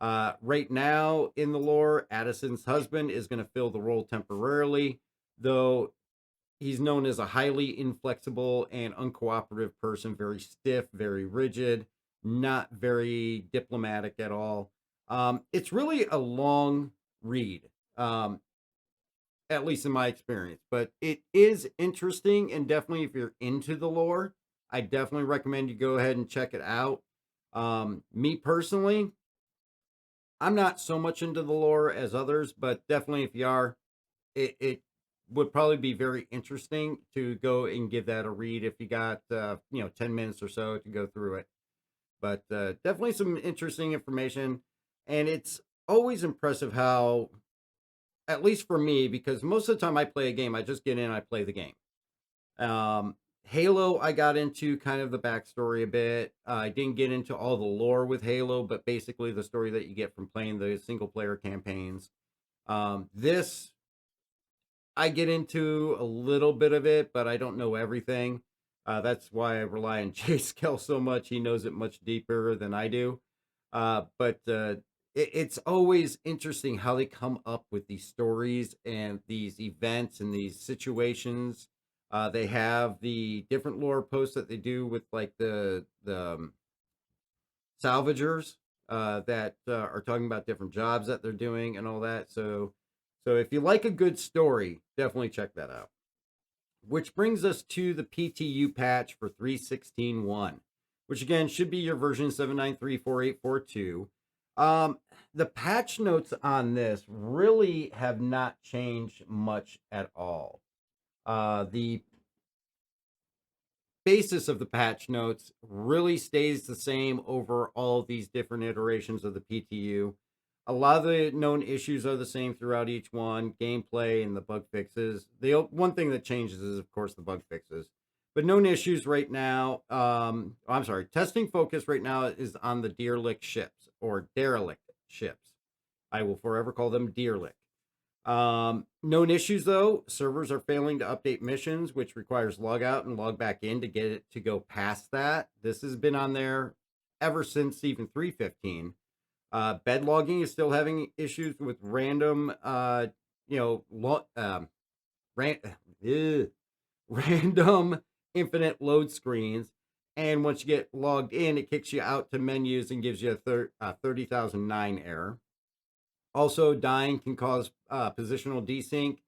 S2: Right now in the lore, Addison's husband is going to fill the role temporarily, though he's known as a highly inflexible and uncooperative person, very stiff, very rigid, not very diplomatic at all. It's really a long read, at least in my experience, but it is interesting. And definitely, if you're into the lore, I definitely recommend you go ahead and check it out. Me personally, I'm not so much into the lore as others, but definitely if you are, it would probably be very interesting to go and give that a read if you got 10 minutes or so to go through it. But definitely some interesting information, and it's always impressive how, at least for me, because most of the time I play a game, I just get in, I play the game. Halo, I got into kind of the backstory a bit. I didn't get into all the lore with Halo, but basically the story that you get from playing the single player campaigns. This, I get into a little bit of it, but I don't know everything. That's why I rely on Jay Skell so much. He knows it much deeper than I do. But it's always interesting how they come up with these stories and these events and these situations. They have the different lore posts that they do with like the salvagers that are talking about different jobs that they're doing and all that. So if you like a good story, definitely check that out. Which brings us to the PTU patch for 3.16.1, which again should be your version 7934842. The patch notes on this really have not changed much at all. The basis of the patch notes really stays the same over all of these different iterations of the PTU. A lot of the known issues are the same throughout each one, gameplay and the bug fixes. The one thing that changes is, of course, the bug fixes. But known issues right now, I'm sorry, testing focus right now is on the derelict ships or derelict ships. I will forever call them derelict. Known issues though, servers are failing to update missions, which requires log out and log back in to get it to go past that. This has been on there ever since even 3.15. Bed logging is still having issues with random, random infinite load screens. And once you get logged in, it kicks you out to menus and gives you a 30,009 error. Also, dying can cause positional desync,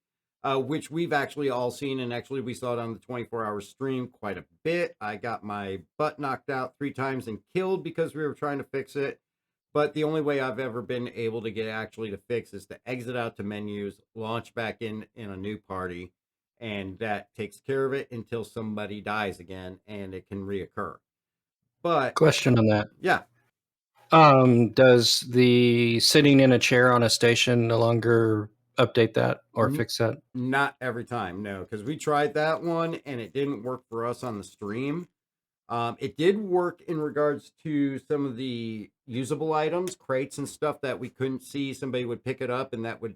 S2: which we've actually all seen, and actually we saw it on the 24-hour stream quite a bit. I got my butt knocked out 3 times and killed because we were trying to fix it. But the only way I've ever been able to get actually to fix is to exit out to menus, launch back in a new party, and that takes care of it until somebody dies again, and it can reoccur. But
S4: Question on that.
S2: yeah.
S4: Does the sitting in a chair on a station no longer update that or fix that?
S2: Not every time, no, because we tried that one and it didn't work for us on the stream. It did work in regards to some of the usable items, crates and stuff that we couldn't see. Somebody would pick it up and that would,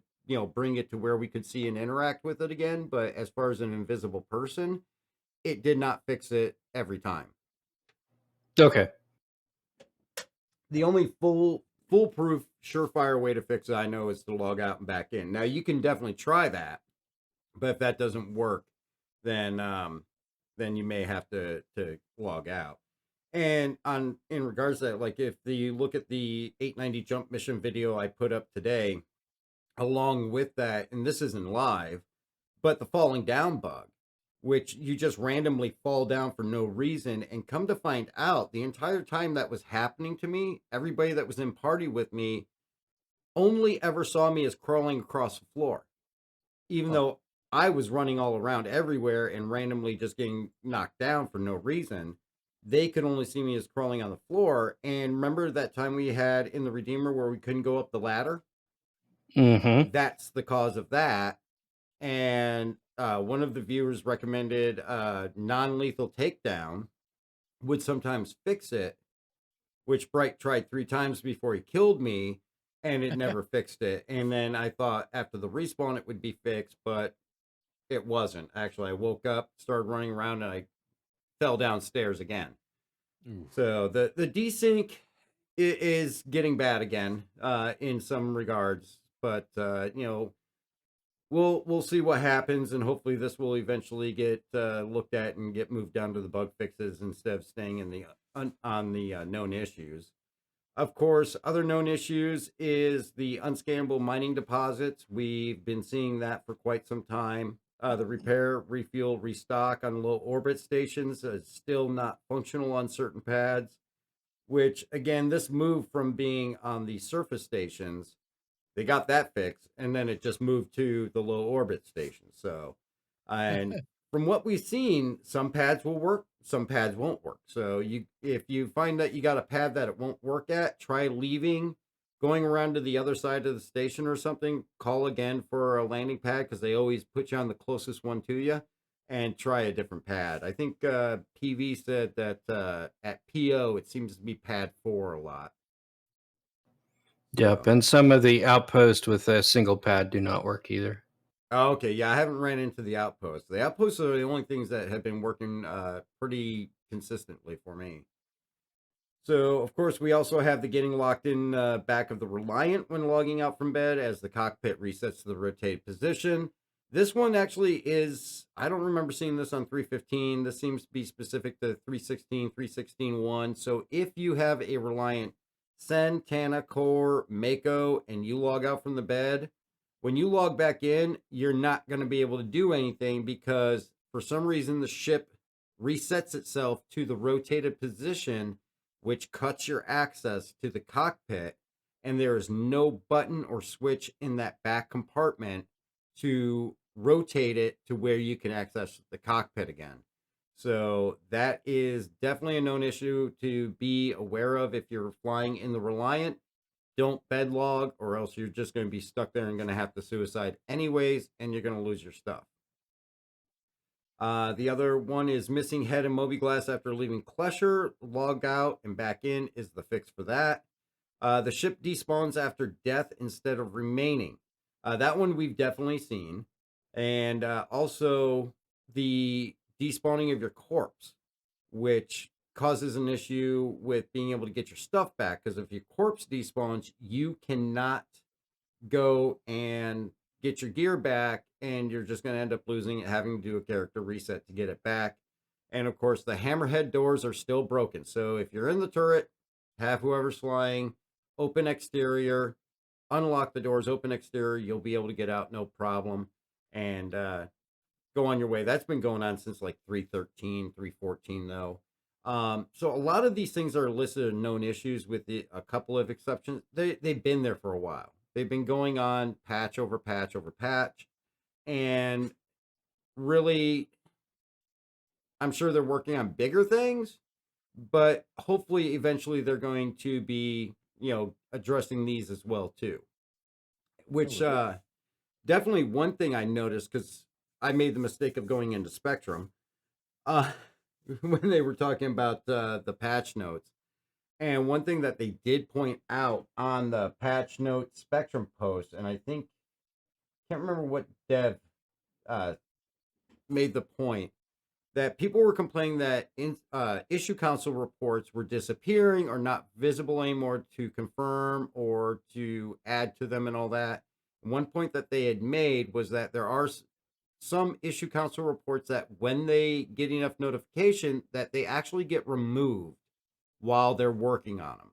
S2: bring it to where we could see and interact with it again. But as far as an invisible person, it did not fix it every time.
S4: Okay.
S2: The only foolproof, surefire way to fix it I know is to log out and back in. Now you can definitely try that, but if that doesn't work, then you may have to log out. And in regards to that, like if you look at the 890 jump mission video I put up today, along with that, and this isn't live, but the falling down bug, which you just randomly fall down for no reason, and come to find out the entire time that was happening to me, everybody that was in party with me only ever saw me as crawling across the floor, even though I was running all around everywhere and randomly just getting knocked down for no reason. They could only see me as crawling on the floor. And remember that time we had in the Redeemer where we couldn't go up the ladder?
S4: Mm-hmm.
S2: That's the cause of that. And one of the viewers recommended non-lethal takedown would sometimes fix it, which Bright tried 3 times before he killed me, and it never fixed it. And then I thought after the respawn it would be fixed, but it wasn't. Actually, I woke up, started running around, and I fell downstairs again.
S3: Ooh.
S2: So the desync is getting bad again in some regards, but we'll see what happens, and hopefully this will eventually get looked at and get moved down to the bug fixes instead of staying in the on the known issues. Of course, other known issues is the unscannable mining deposits. We've been seeing that for quite some time. The repair, refuel, restock on low orbit stations is still not functional on certain pads, which again, this move from being on the surface stations, they got that fixed, and then it just moved to the low orbit station. So, and from what we've seen, some pads will work, some pads won't work. So if you find that you got a pad that it won't work at, try leaving, going around to the other side of the station or something. Call again for a landing pad because they always put you on the closest one to you, and try a different pad. I think PV said that at PO it seems to be pad 4 a lot.
S4: Yep,
S2: So-
S4: and some of the outposts with a single pad do not work either.
S2: Oh, okay, yeah, I haven't ran into the outposts. The outposts are the only things that have been working pretty consistently for me. So, of course, we also have the getting locked in back of the Reliant when logging out from bed as the cockpit resets to the rotated position. This one actually is, I don't remember seeing this on 315. This seems to be specific to 316, 316.1. So if you have a Reliant Sen, Tana, Core, Mako, and you log out from the bed, when you log back in, you're not going to be able to do anything because for some reason the ship resets itself to the rotated position, which cuts your access to the cockpit, and there is no button or switch in that back compartment to rotate it to where you can access the cockpit again. So that is definitely a known issue to be aware of if you're flying in the Reliant. Don't bed log, or else you're just going to be stuck there and going to have to suicide anyways, and you're going to lose your stuff. The other one is missing head and mobi-glass after leaving Klesher. Log out and back in is the fix for that. The ship despawns after death instead of remaining. That one we've definitely seen. And also the despawning of your corpse, which causes an issue with being able to get your stuff back. Because if your corpse despawns, you cannot go and get your gear back, and you're just going to end up losing it, having to do a character reset to get it back. And of course, the hammerhead doors are still broken. So if you're in the turret, have whoever's flying, open exterior, unlock the doors, open exterior, you'll be able to get out no problem and go on your way. That's been going on since like 313, 314 though. So a lot of these things are listed as known issues with a couple of exceptions. They've been there for a while. They've been going on patch over patch over patch. And really, I'm sure they're working on bigger things, but hopefully eventually they're going to be, addressing these as well too. Which definitely one thing I noticed, because I made the mistake of going into Spectrum when they were talking about the patch notes. And one thing that they did point out on the patch notes Spectrum post, and I think, can't remember what dev made the point, that people were complaining that issue council reports were disappearing or not visible anymore to confirm or to add to them and all that. One point that they had made was that there are some issue council reports that when they get enough notification that they actually get removed while they're working on them.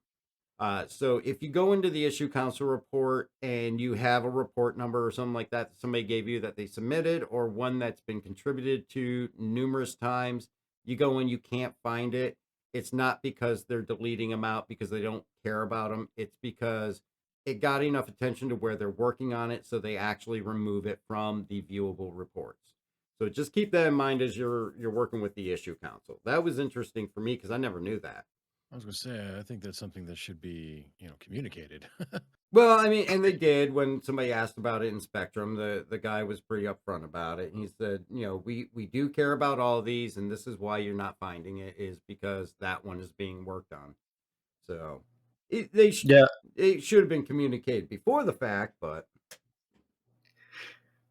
S2: So if you go into the issue council report and you have a report number or something like that somebody gave you that they submitted, or one that's been contributed to numerous times, you go in, you can't find it. It's not because they're deleting them out because they don't care about them. It's because it got enough attention to where they're working on it, so they actually remove it from the viewable reports. So just keep that in mind as you're working with the issue council. That was interesting for me because I never knew that.
S3: I was going to say, I think that's something that should be, communicated.
S2: Well, I mean, and they did when somebody asked about it in Spectrum. The guy was pretty upfront about it. And he said, we do care about all these, and this is why you're not finding it is because that one is being worked on. So
S4: Yeah,
S2: it should have been communicated before the fact, but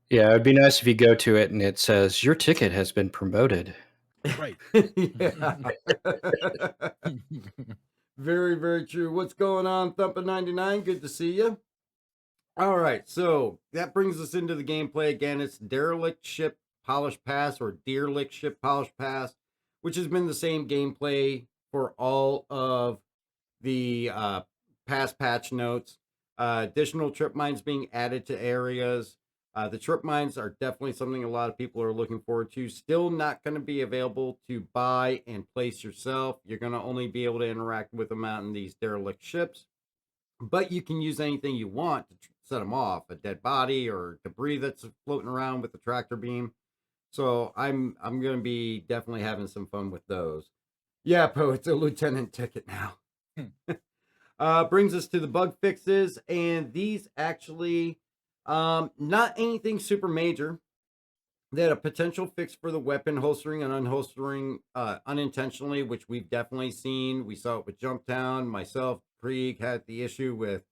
S4: yeah. It'd be nice if you go to it and it says your ticket has been promoted.
S3: Right.
S2: yeah. Very, very true. What's going on, Thumper99? Good to see you. All right, so that brings us into the gameplay again. It's Derelict Ship Polish Pass or Derelict Ship Polish Pass, which has been the same gameplay for all of the past patch notes. Additional trip mines being added to areas. The trip mines are definitely something a lot of people are looking forward to. Still not going to be available to buy and place yourself. You're going to only be able to interact with them out in these derelict ships. But you can use anything you want to set them off, a dead body or debris that's floating around with the tractor beam. So I'm going to be definitely having some fun with those. Yeah, Poe, it's a lieutenant ticket now. Brings us to the bug fixes, and these actually not anything super major. They had a potential fix for the weapon holstering and unholstering unintentionally, which we've definitely seen. We saw it with Jumptown. Myself, Krieg had the issue with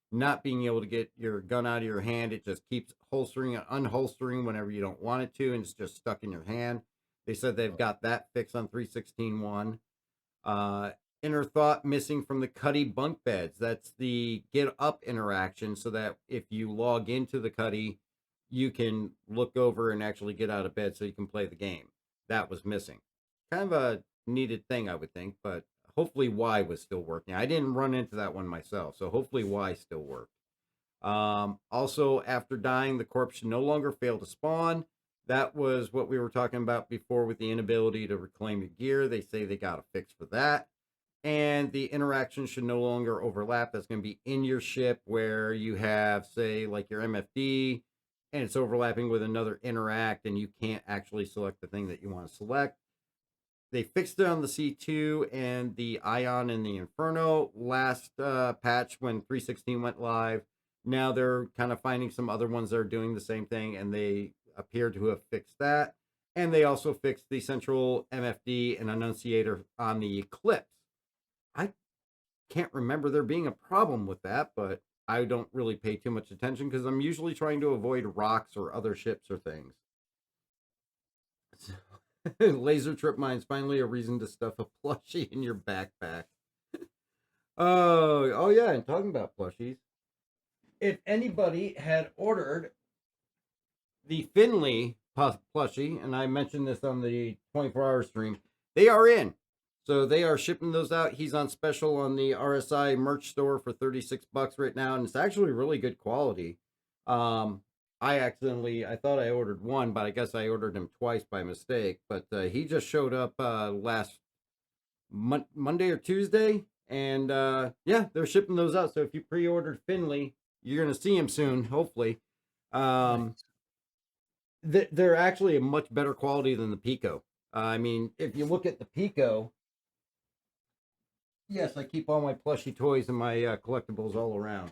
S2: not being able to get your gun out of your hand. It just keeps holstering and unholstering whenever you don't want it to, and it's just stuck in your hand. They said they've got that fix on 3.16.1. Inner thought missing from the Cuddy bunk beds. That's the get up interaction, so that if you log into the Cuddy, you can look over and actually get out of bed so you can play the game. That was missing. Kind of a needed thing, I would think, but hopefully Y was still working. I didn't run into that one myself, so hopefully Y still worked. Also, after dying, the corpse should no longer fail to spawn. That was what we were talking about before with the inability to reclaim your gear. They say they got a fix for that. And the interaction should no longer overlap. That's going to be in your ship where you have, say, like your MFD, and it's overlapping with another interact, and you can't actually select the thing that you want to select. They fixed it on the C2 and the Ion and the Inferno last patch when 3.16 went live. Now they're kind of finding some other ones that are doing the same thing, and they appear to have fixed that. And they also fixed the central MFD and Annunciator on the Eclipse. I can't remember there being a problem with that, but I don't really pay too much attention because I'm usually trying to avoid rocks or other ships or things. Laser trip mine's finally a reason to stuff a plushie in your backpack. Oh yeah, and talking about plushies, if anybody had ordered the Finley plushie, and I mentioned this on the 24-hour stream, they are in. So they are shipping those out. He's on special on the RSI merch store for $36 right now, and it's actually really good quality. I thought I ordered one, but I guess I ordered him twice by mistake. But he just showed up last Monday or Tuesday, and yeah, they're shipping those out. So if you pre-ordered Finley, you're gonna see him soon, hopefully. They're actually a much better quality than the Pico. I mean, if you look at the Pico, yes, I keep all my plushy toys and my collectibles all around.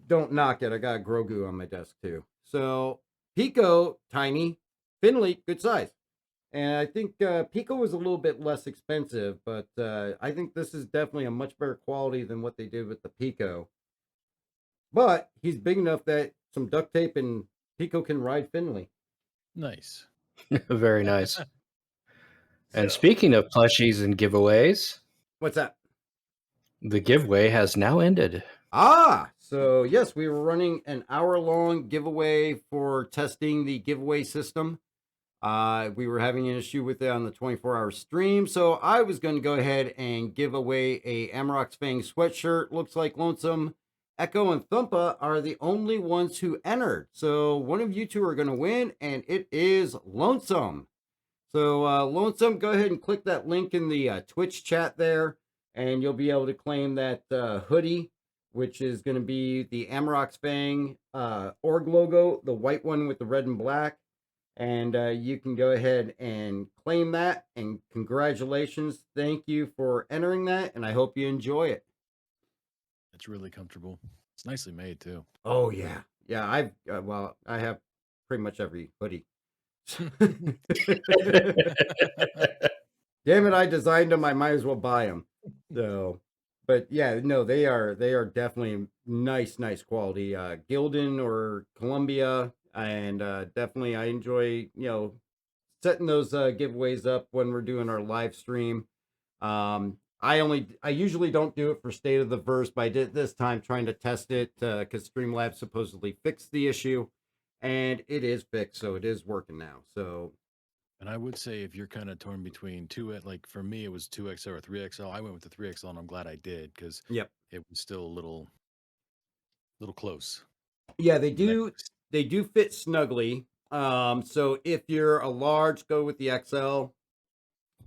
S2: Don't knock it. I got Grogu on my desk too. So Pico, tiny. Finley, good size. And I think Pico was a little bit less expensive, but I think this is definitely a much better quality than what they did with the Pico. But he's big enough that some duct tape and Pico can ride Finley.
S3: Nice.
S4: Very nice. And
S2: So,
S4: speaking of plushies and giveaways,
S2: what's that?
S4: the giveaway has now ended.
S2: So yes, we were running an hour-long giveaway for testing the giveaway system. We were having an issue with it on the 24-hour stream, so I was going to go ahead and give away a Amarok's Fang sweatshirt. Looks like Lonesome, Echo, and Thumpa are the only ones who entered. So one of you two are going to win, and it is Lonesome. So Lonesome, go ahead and click that link in the Twitch chat there, and you'll be able to claim that hoodie, which is going to be the Amarok's Fang org logo, the white one with the red and black. And you can go ahead and claim that. And congratulations. Thank you for entering that. And I hope you enjoy it.
S3: It's really comfortable. It's nicely made too.
S2: Oh yeah, yeah. I have pretty much every hoodie. Damn it, I designed them. I might as well buy them. So, but yeah, no, they are definitely nice quality. Gildan or Columbia, and definitely I enjoy setting those giveaways up when we're doing our live stream. I usually don't do it for State of the Verse, but I did this time trying to test it because Streamlabs supposedly fixed the issue, and it is fixed, so it is working now. So
S3: And I would say if you're kind of torn between like for me, it was 2XL or 3XL. I went with the 3XL, and I'm glad I did because
S2: yep.
S3: it was still a little close.
S2: Yeah,
S3: Neck-
S2: they do fit snugly. So if you're a large, go with the XL.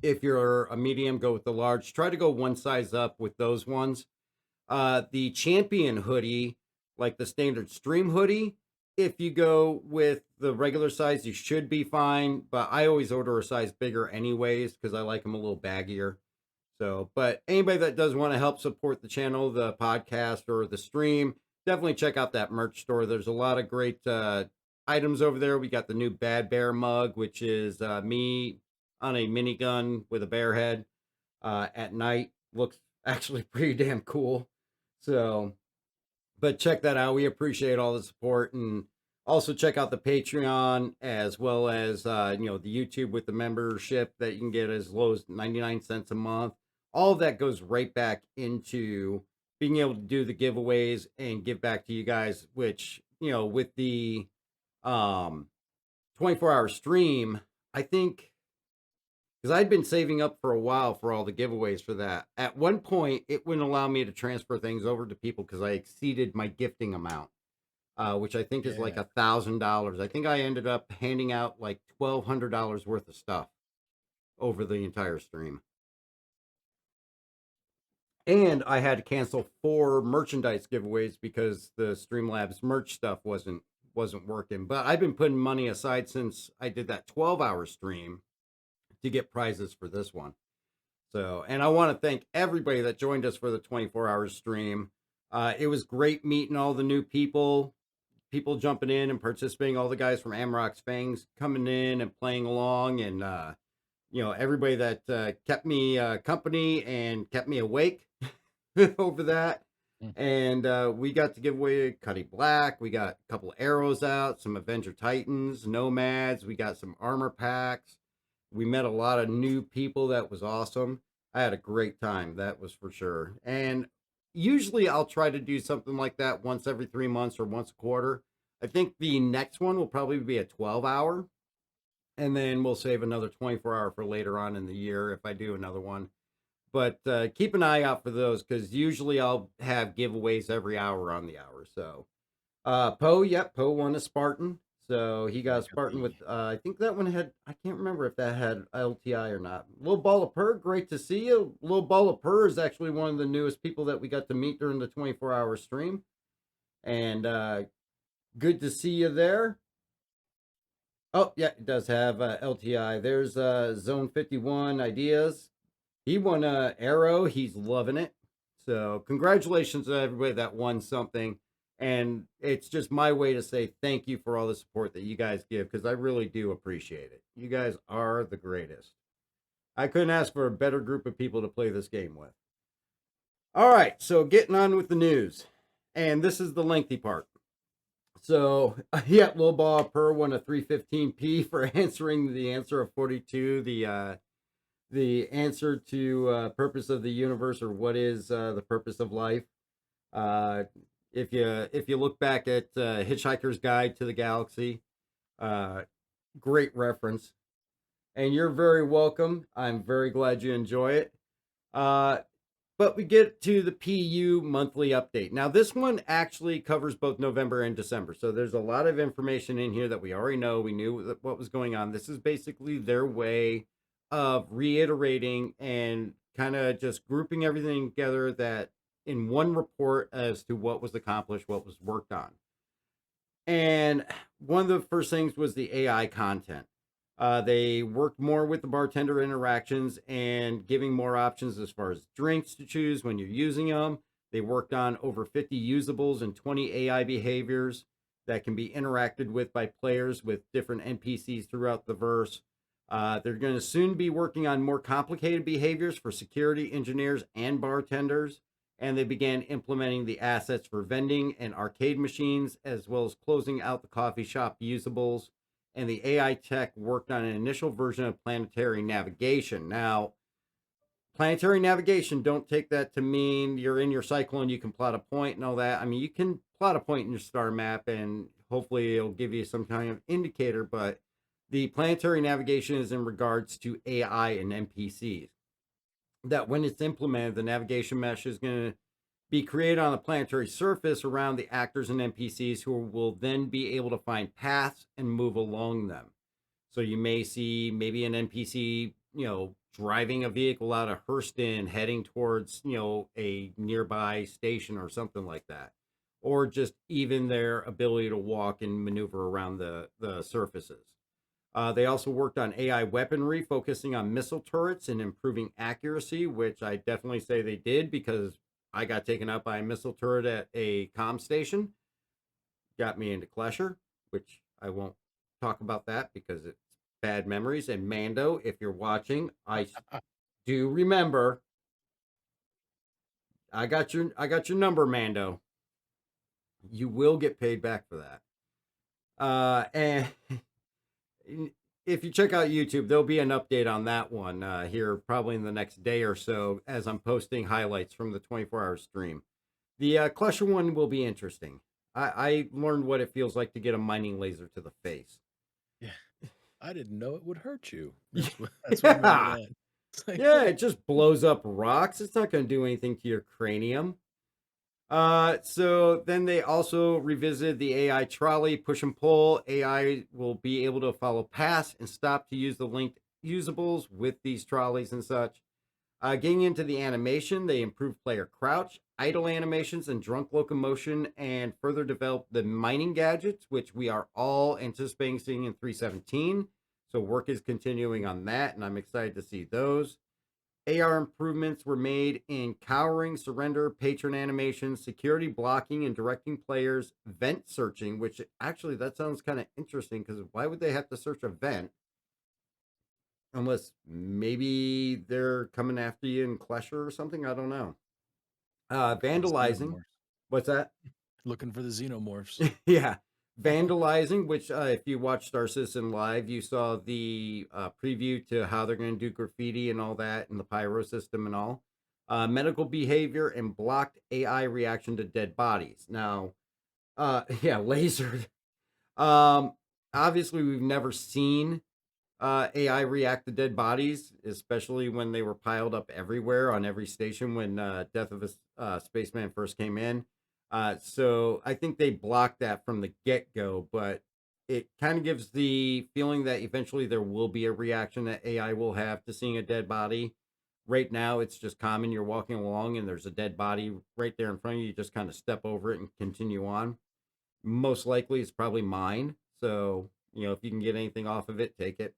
S2: If you're a medium, go with the large. Try to go one size up with those ones. The champion hoodie, like the standard stream hoodie, if you go with the regular size, you should be fine. But I always order a size bigger anyways, because I like them a little baggier. So, but anybody that does want to help support the channel, the podcast, or the stream, definitely check out that merch store. There's a lot of great items over there. We got the new Bad Bear mug, which is me on a minigun with a bear head at night. Looks actually pretty damn cool. So, but check that out. We appreciate all the support, and also check out the Patreon as well as the YouTube with the membership that you can get as low as 99 cents a month. All of that goes right back into being able to do the giveaways and give back to you guys, which with the 24-hour stream, I think, because I'd been saving up for a while for all the giveaways for that. At one point, it wouldn't allow me to transfer things over to people because I exceeded my gifting amount, which I think is like
S3: Yeah.
S2: $1,000. I think I ended up handing out like $1,200 worth of stuff over the entire stream. And I had to cancel 4 merchandise giveaways because the Streamlabs merch stuff wasn't working. But I've been putting money aside since I did that 12-hour stream to get prizes for this one. So, and I want to thank everybody that joined us for the 24-hour stream. It was great meeting all the new people jumping in and participating, all the guys from Amrock's Fangs coming in and playing along, and everybody that kept me company and kept me awake over that. And we got to give away Cuddy Black. We got a couple arrows out, some Avenger Titans, Nomads. We got some armor packs. We met a lot of new people. That was awesome. I had a great time. That was for sure. And usually I'll try to do something like that once every 3 months or once a quarter. I think the next one will probably be a 12-hour. And then we'll save another 24-hour for later on in the year if I do another one. But keep an eye out for those, because usually I'll have giveaways every hour on the hour. So Poe won a Spartan. So he got a Spartan with, I think that one had, I can't remember if that had LTI or not. Little Ball of Purr, great to see you. Little Ball of Purr is actually one of the newest people that we got to meet during the 24-hour stream. And good to see you there. Oh, yeah, it does have LTI. There's Zone 51 Ideas. He won an arrow. He's loving it. So congratulations to everybody that won something. And it's just my way to say thank you for all the support that you guys give, because I really do appreciate it. You guys are the greatest. I couldn't ask for a better group of people to play this game with. All right, so getting on with the news. And this is the lengthy part. So, yeah, Lil Ball Per won a 315p for answering the answer of 42, the answer to purpose of the universe, or what is the purpose of life. If you look back at Hitchhiker's Guide to the Galaxy, great reference. And you're very welcome. I'm very glad you enjoy it. But we get to the PU monthly update. Now, this one actually covers both November and December. So there's a lot of information in here that we already know. We knew what was going on. This is basically their way of reiterating and kind of just grouping everything together that in one report as to what was accomplished, what was worked on. And one of the first things was the AI content. They worked more with the bartender interactions and giving more options as far as drinks to choose when you're using them. They worked on over 50 usables and 20 AI behaviors that can be interacted with by players with different NPCs throughout the verse. They're going to soon be working on more complicated behaviors for security engineers and bartenders. And they began implementing the assets for vending and arcade machines, as well as closing out the coffee shop usables. And the AI tech worked on an initial version of planetary navigation. Now, planetary navigation, don't take that to mean you're in your cycle and you can plot a point and all that. I mean, you can plot a point in your star map and hopefully it'll give you some kind of indicator, but the planetary navigation is in regards to AI and NPCs. That when it's implemented, the navigation mesh is going to be created on the planetary surface around the actors and NPCs who will then be able to find paths and move along them. So you may see maybe an NPC, driving a vehicle out of Hurston heading towards, a nearby station or something like that. Or just even their ability to walk and maneuver around the surfaces. They also worked on AI weaponry, focusing on missile turrets and improving accuracy, which I definitely say they did because I got taken out by a missile turret at a comm station. Got me into Klesher, which I won't talk about that because it's bad memories. And Mando, if you're watching, I do remember. I got your number, Mando. You will get paid back for that. And if you check out YouTube, there'll be an update on that one here probably in the next day or so as I'm posting highlights from the 24-hour stream. The Klesher one will be interesting. I learned what it feels like to get a mining laser to the face.
S3: Yeah, I didn't know it would hurt you. That's what
S2: Yeah.
S3: Like,
S2: Yeah, it just blows up rocks. It's not going to do anything to your cranium. So then they also revisited the AI trolley push and pull. AI will be able to follow paths and stop to use the linked usables with these trolleys and such. Getting into the animation, they improved player crouch, idle animations, and drunk locomotion, and further developed the mining gadgets, which we are all anticipating seeing in 3.17. So work is continuing on that, and I'm excited to see those. AR improvements were made in cowering, surrender, patron animations, security blocking, and directing players, vent searching, which actually that sounds kind of interesting because why would they have to search a vent? Unless maybe they're coming after you in Klesher or something. I don't know. Vandalizing.
S3: Xenomorphs.
S2: What's that?
S3: Looking for the xenomorphs.
S2: Yeah. Vandalizing, which if you watch Star Citizen Live, you saw the preview to how they're going to do graffiti and all that and the pyro system and all. Medical behavior and blocked AI reaction to dead bodies. Now, yeah, laser. Obviously, we've never seen AI react to dead bodies, especially when they were piled up everywhere on every station when Death of a Spaceman first came in. So I think they blocked that from the get-go, but it kind of gives the feeling that eventually there will be a reaction that AI will have to seeing a dead body. Right now, it's just common. You're walking along and there's a dead body right there in front of you. You just kind of step over it and continue on. Most likely, it's probably mine. So, if you can get anything off of it, take it.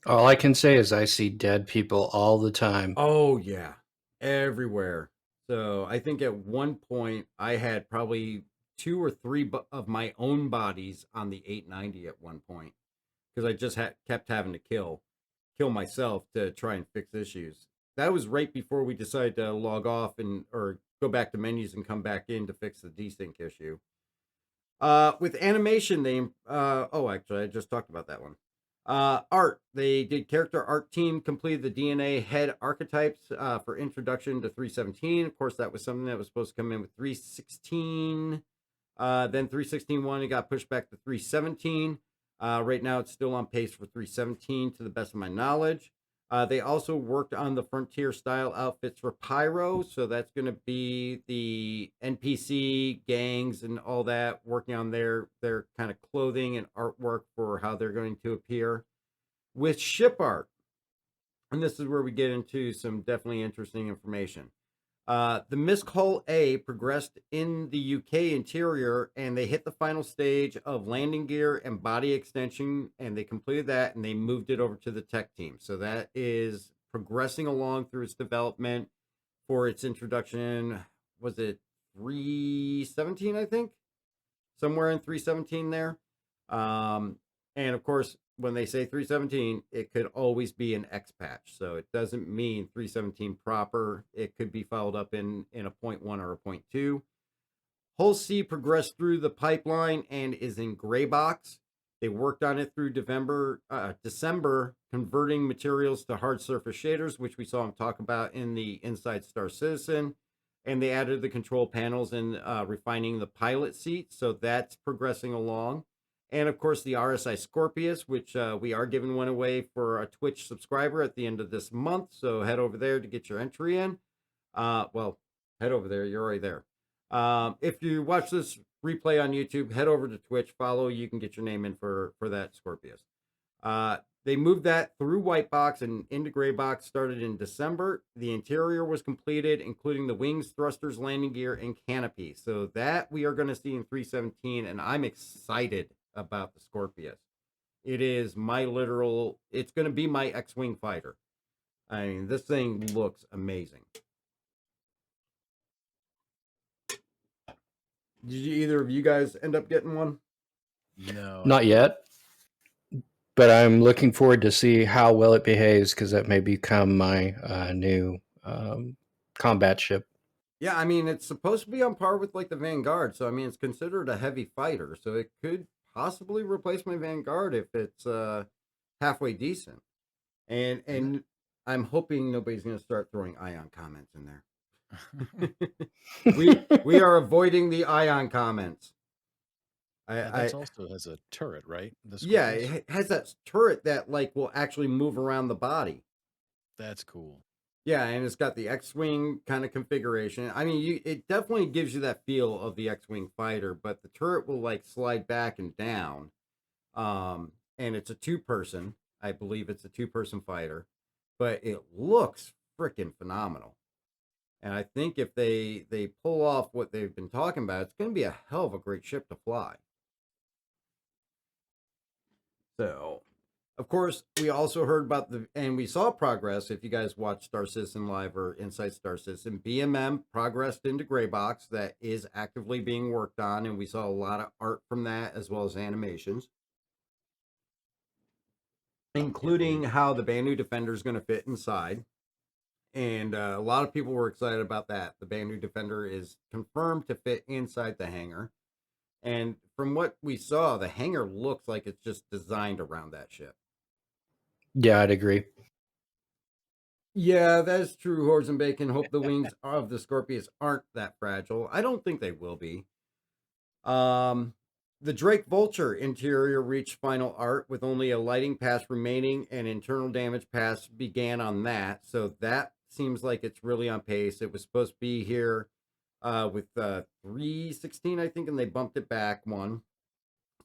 S4: All I can say is I see dead people all the time.
S2: Oh, yeah. Everywhere. So I think at one point I had probably 2 or 3 of my own bodies on the 890 at one point because I just kept having to kill myself to try and fix issues. That was right before we decided to log off or go back to menus and come back in to fix the desync issue. With animation, actually, I just talked about that one. Art, they did character art team completed the DNA head archetypes for introduction to 3.17. Of course, that was something that was supposed to come in with 3.16. Then 3.16.1, it got pushed back to 3.17. Right now, it's still on pace for 3.17 to the best of my knowledge. They also worked on the frontier style outfits for Pyro. So that's going to be the NPC gangs and all that, working on their kind of clothing and artwork for how they're going to appear. With ship art, and this is where we get into some definitely interesting information. The Misk Hull A progressed in the UK interior and they hit the final stage of landing gear and body extension, and they completed that and they moved it over to the tech team. So that is progressing along through its development. for its introduction. Was it 317? I think somewhere in 317 there. And of course, when they say 317, it could always be an X patch. So it doesn't mean 317 proper. It could be followed up in a 0.1 or a 0.2. Hull C progressed through the pipeline and is in gray box. They worked on it through December, converting materials to hard surface shaders, which we saw him talk about in the Inside Star Citizen. And they added the control panels and refining the pilot seat. So that's progressing along. And of course, the RSI Scorpius, which we are giving one away for a Twitch subscriber at the end of this month. So head over there to get your entry in. Well, head over there. You're already there. If you watch this replay on YouTube, head over to Twitch, follow, you can get your name in for that Scorpius. They moved that through white box and into gray box, started in December. The interior was completed, including the wings, thrusters, landing gear, and canopy. So that we are going to see in 317, and I'm excited about the Scorpius. It is my literal, it's going to be my X-Wing fighter. I mean, this thing looks amazing. Did either of you guys end up getting one?
S3: No,
S4: Not yet, but I'm looking forward to see how well it behaves because that may become my new combat ship.
S2: Yeah, I mean, it's supposed to be on par with like the Vanguard. So, I mean, it's considered a heavy fighter. So it could possibly replace my Vanguard if it's halfway decent. And I'm hoping nobody's going to start throwing ion comments in there. we are avoiding the ion comments.
S3: That's also has a turret, right?
S2: Yeah, it has that turret that like will actually move around the body.
S3: That's cool.
S2: Yeah, and it's got the X-Wing kind of configuration. I mean, it definitely gives you that feel of the X-Wing fighter, but the turret will like slide back and down. And it's a two-person. I believe it's a two-person fighter, but it looks freaking phenomenal. And I think if they pull off what they've been talking about, it's going to be a hell of a great ship to fly. So, of course, we also heard about and we saw progress. If you guys watched Star Citizen Live or Inside Star Citizen, BMM progressed into gray box. That is actively being worked on, and we saw a lot of art from that as well as animations, including how the Banu Defender is going to fit inside. And a lot of people were excited about that. The Banu Defender is confirmed to fit inside the hangar. And from what we saw, the hangar looks like it's just designed around that ship.
S4: Yeah, I'd agree.
S2: Yeah, that is true, Horse and Bacon. Hope the wings of the Scorpius aren't that fragile. I don't think they will be. The Drake Vulture interior reached final art with only a lighting pass remaining, and internal damage pass began on that. So that seems like it's really on pace. It was supposed to be here with 316, I think, and they bumped it back one.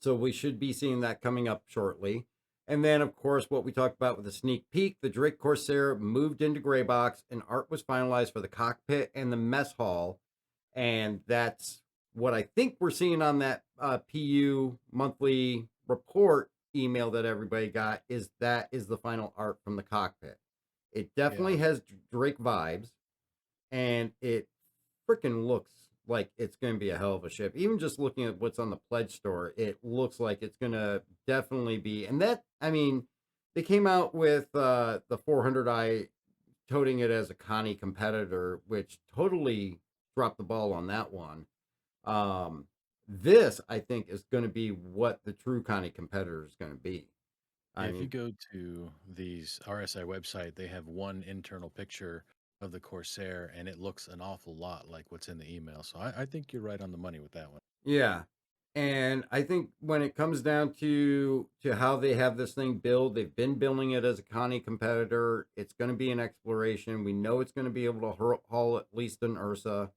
S2: So we should be seeing that coming up shortly. And then, of course, what we talked about with the sneak peek, the Drake Corsair moved into gray box, and art was finalized for the cockpit and the mess hall. And that's what I think we're seeing on that PU monthly report email that everybody got, is that is the final art from the cockpit. It definitely has Drake vibes, and it freaking looks like it's going to be a hell of a ship. Even just looking at what's on the pledge store, it looks like it's going to definitely be. And that, I mean, they came out with the 400i toting it as a Connie competitor, which totally dropped the ball on that one. This, I think, is going to be what the true Connie competitor is going to be.
S3: If you go to these RSI website, they have one internal picture of the Corsair, and it looks an awful lot like what's in the email. So I think you're right on the money with that one.
S2: Yeah. And I think when it comes down to how they have this thing built, they've been building it as a Connie competitor. It's going to be an exploration. We know it's going to be able to haul at least an Ursa.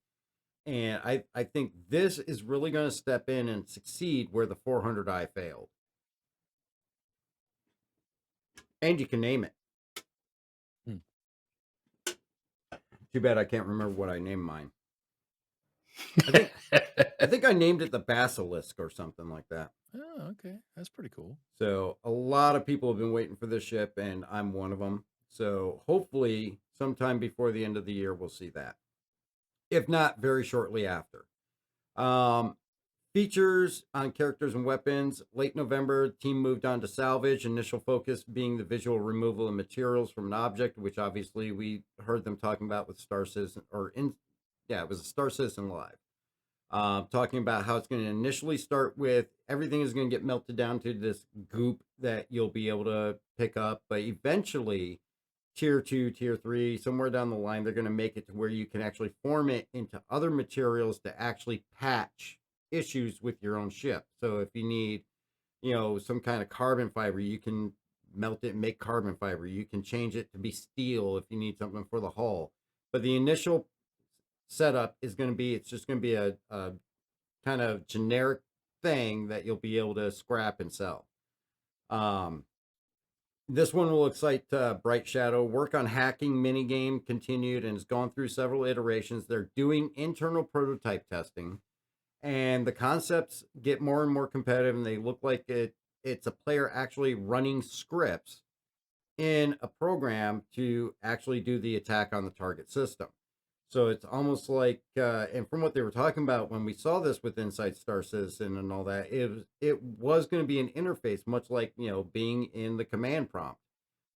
S2: And I think this is really going to step in and succeed where the 400i failed. And you can name it. Too bad I can't remember what I named mine. I think I named it the Basilisk or something like that.
S3: Oh, okay. That's pretty cool.
S2: So a lot of people have been waiting for this ship, and I'm one of them. So hopefully sometime before the end of the year, we'll see that. If not, very shortly after. Um, Features on characters and weapons. Late November, team moved on to salvage. Initial focus being the visual removal of materials from an object, which obviously we heard them talking about with Star Citizen, it was a Star Citizen Live. Talking about how it's going to initially start with everything is going to get melted down to this goop that you'll be able to pick up, but eventually tier 2, tier 3, somewhere down the line, they're going to make it to where you can actually form it into other materials to actually patch issues with your own ship. So if you need, some kind of carbon fiber, you can melt it and make carbon fiber. You can change it to be steel if you need something for the hull. But the initial setup is going to be, it's just going to be a kind of generic thing that you'll be able to scrap and sell. This one will excite Bright Shadow. Work on hacking minigame continued and has gone through several iterations. They're doing internal prototype testing, and the concepts get more and more competitive, and they look like it's a player actually running scripts in a program to actually do the attack on the target system. So it's almost like, and from what they were talking about when we saw this with Inside Star Citizen and all that, it was going to be an interface, much like being in the command prompt.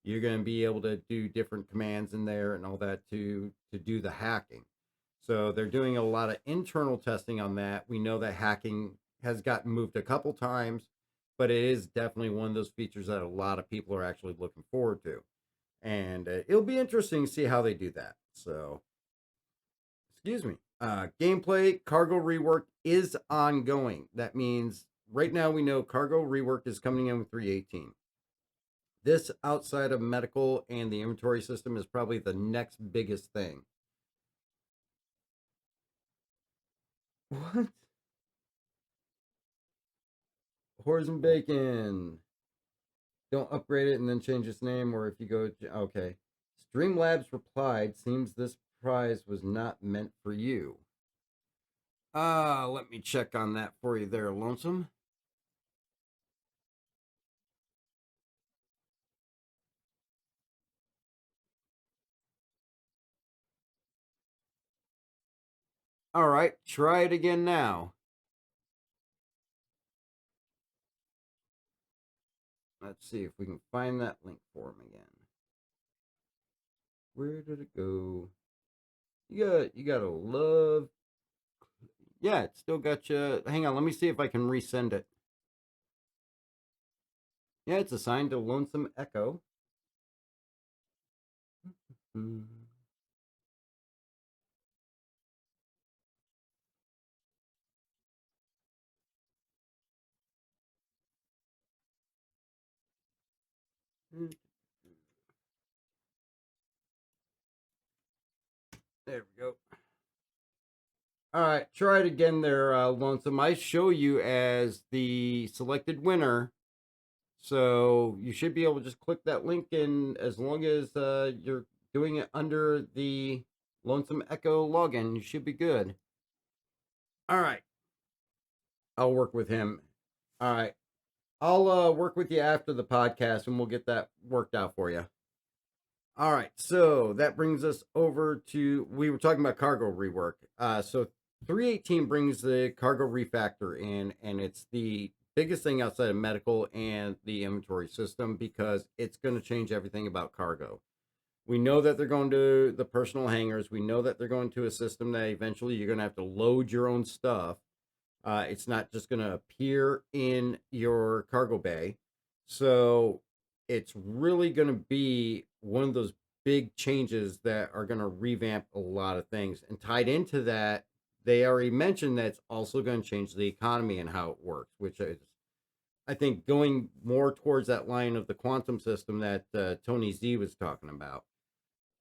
S2: You're going to be able to do different commands in there and all that to do the hacking. So they're doing a lot of internal testing on that. We know that hacking has gotten moved a couple times, but it is definitely one of those features that a lot of people are actually looking forward to, and it'll be interesting to see how they do that. So. Excuse me. Gameplay cargo rework is ongoing. That means right now we know cargo rework is coming in with 318. This outside of medical and the inventory system is probably the next biggest thing. What? Whores and bacon. Don't upgrade it and then change its name, or if you go to, okay. Streamlabs replied, seems this prize was not meant for you. Let me check on that for you there, Lonesome. All right, try it again now. Let's see if we can find that link for him again. Where did it go? You gotta love. Yeah, it still got you. Hang on, let me see if I can resend it. Yeah, it's assigned to Lonesome Echo. There we go. All right, try it again there, Lonesome. I show you as the selected winner. So you should be able to just click that link, and as long as you're doing it under the Lonesome Echo login, you should be good. All right. I'll work with him. All right. I'll work with you after the podcast, and we'll get that worked out for you. All right. So that brings us over to, we were talking about cargo rework. So 318 brings the cargo refactor in, and it's the biggest thing outside of medical and the inventory system because it's going to change everything about cargo. We know that they're going to the personal hangars. We know that they're going to a system that eventually you're going to have to load your own stuff. It's not just going to appear in your cargo bay. So it's really going to be one of those big changes that are going to revamp a lot of things. And tied into that, they already mentioned that it's also going to change the economy and how it works, which is, I think, going more towards that line of the quantum system that Tony Z was talking about.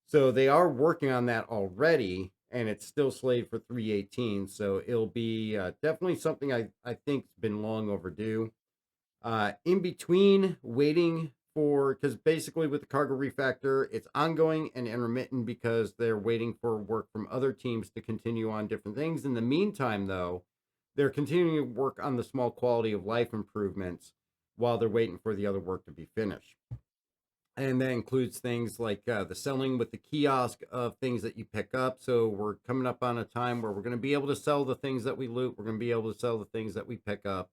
S2: So they are working on that already, and it's still slated for 318. So it'll be definitely something I think's been long overdue. In between waiting for, because basically with the cargo refactor, it's ongoing and intermittent because they're waiting for work from other teams to continue on different things. In the meantime, though, they're continuing to work on the small quality of life improvements while they're waiting for the other work to be finished. And that includes things like the selling with the kiosk of things that you pick up. So we're coming up on a time where we're going to be able to sell the things that we loot. We're going to be able to sell the things that we pick up,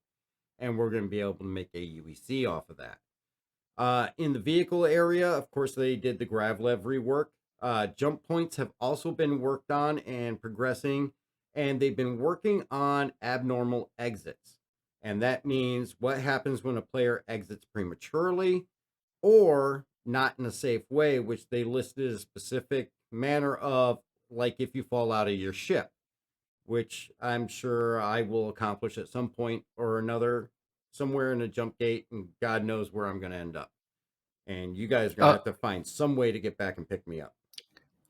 S2: and we're going to be able to make a UEC off of that. In the vehicle area, of course, they did the Gravlev rework. Jump points have also been worked on and progressing, and they've been working on abnormal exits. And that means what happens when a player exits prematurely or not in a safe way, which they listed a specific manner of, like if you fall out of your ship, which I'm sure I will accomplish at some point or another, somewhere in a jump gate, and God knows where I'm going to end up. And you guys are going to
S4: Oh,
S2: have to find some way to get back and pick me up.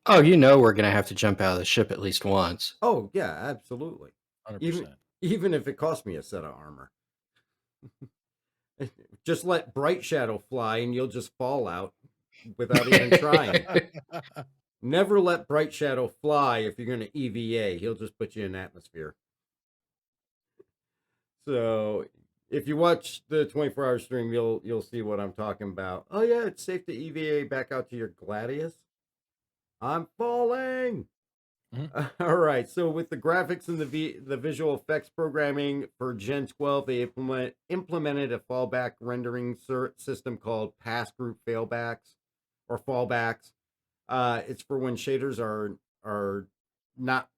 S4: oh, you know we're gonna have to jump out of the ship at least once.
S2: Oh, yeah, absolutely.
S3: 100%.
S2: Even if it costs me a set of armor. Just let Bright Shadow fly and you'll just fall out without even trying. Never let Bright Shadow fly if you're going to EVA. He'll just put you in atmosphere. So if you watch the 24-hour stream, you'll see what I'm talking about. Oh yeah, it's safe to EVA back out to your Gladius. I'm falling. All right. So with the graphics and the visual effects programming for Gen 12, they implemented a fallback rendering system called pass group failbacks or fallbacks. It's for when shaders are not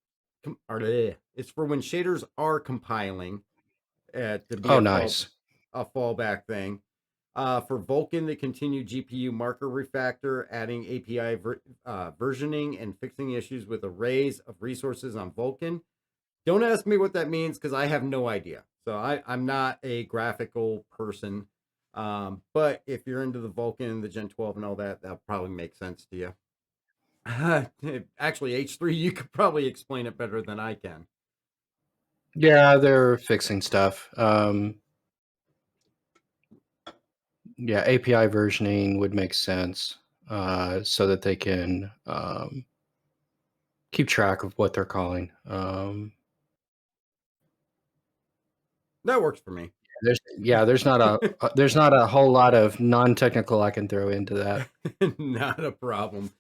S2: it's for when shaders are compiling to be
S4: Oh, nice.
S2: a fallback thing. For Vulkan, they continue GPU marker refactor, adding API versioning and fixing issues with arrays of resources on Vulkan. Don't ask me what that means because I have no idea. So I'm not a graphical person. But if you're into the Vulkan, the Gen 12 and all that, that'll probably make sense to you. Actually, H3, you could probably explain it better than I can.
S4: Yeah, they're fixing stuff. Yeah, API versioning would make sense so that they can keep track of what they're calling.
S2: That works for me.
S4: There's not a whole lot of non-technical I can throw into that.
S2: Not a problem.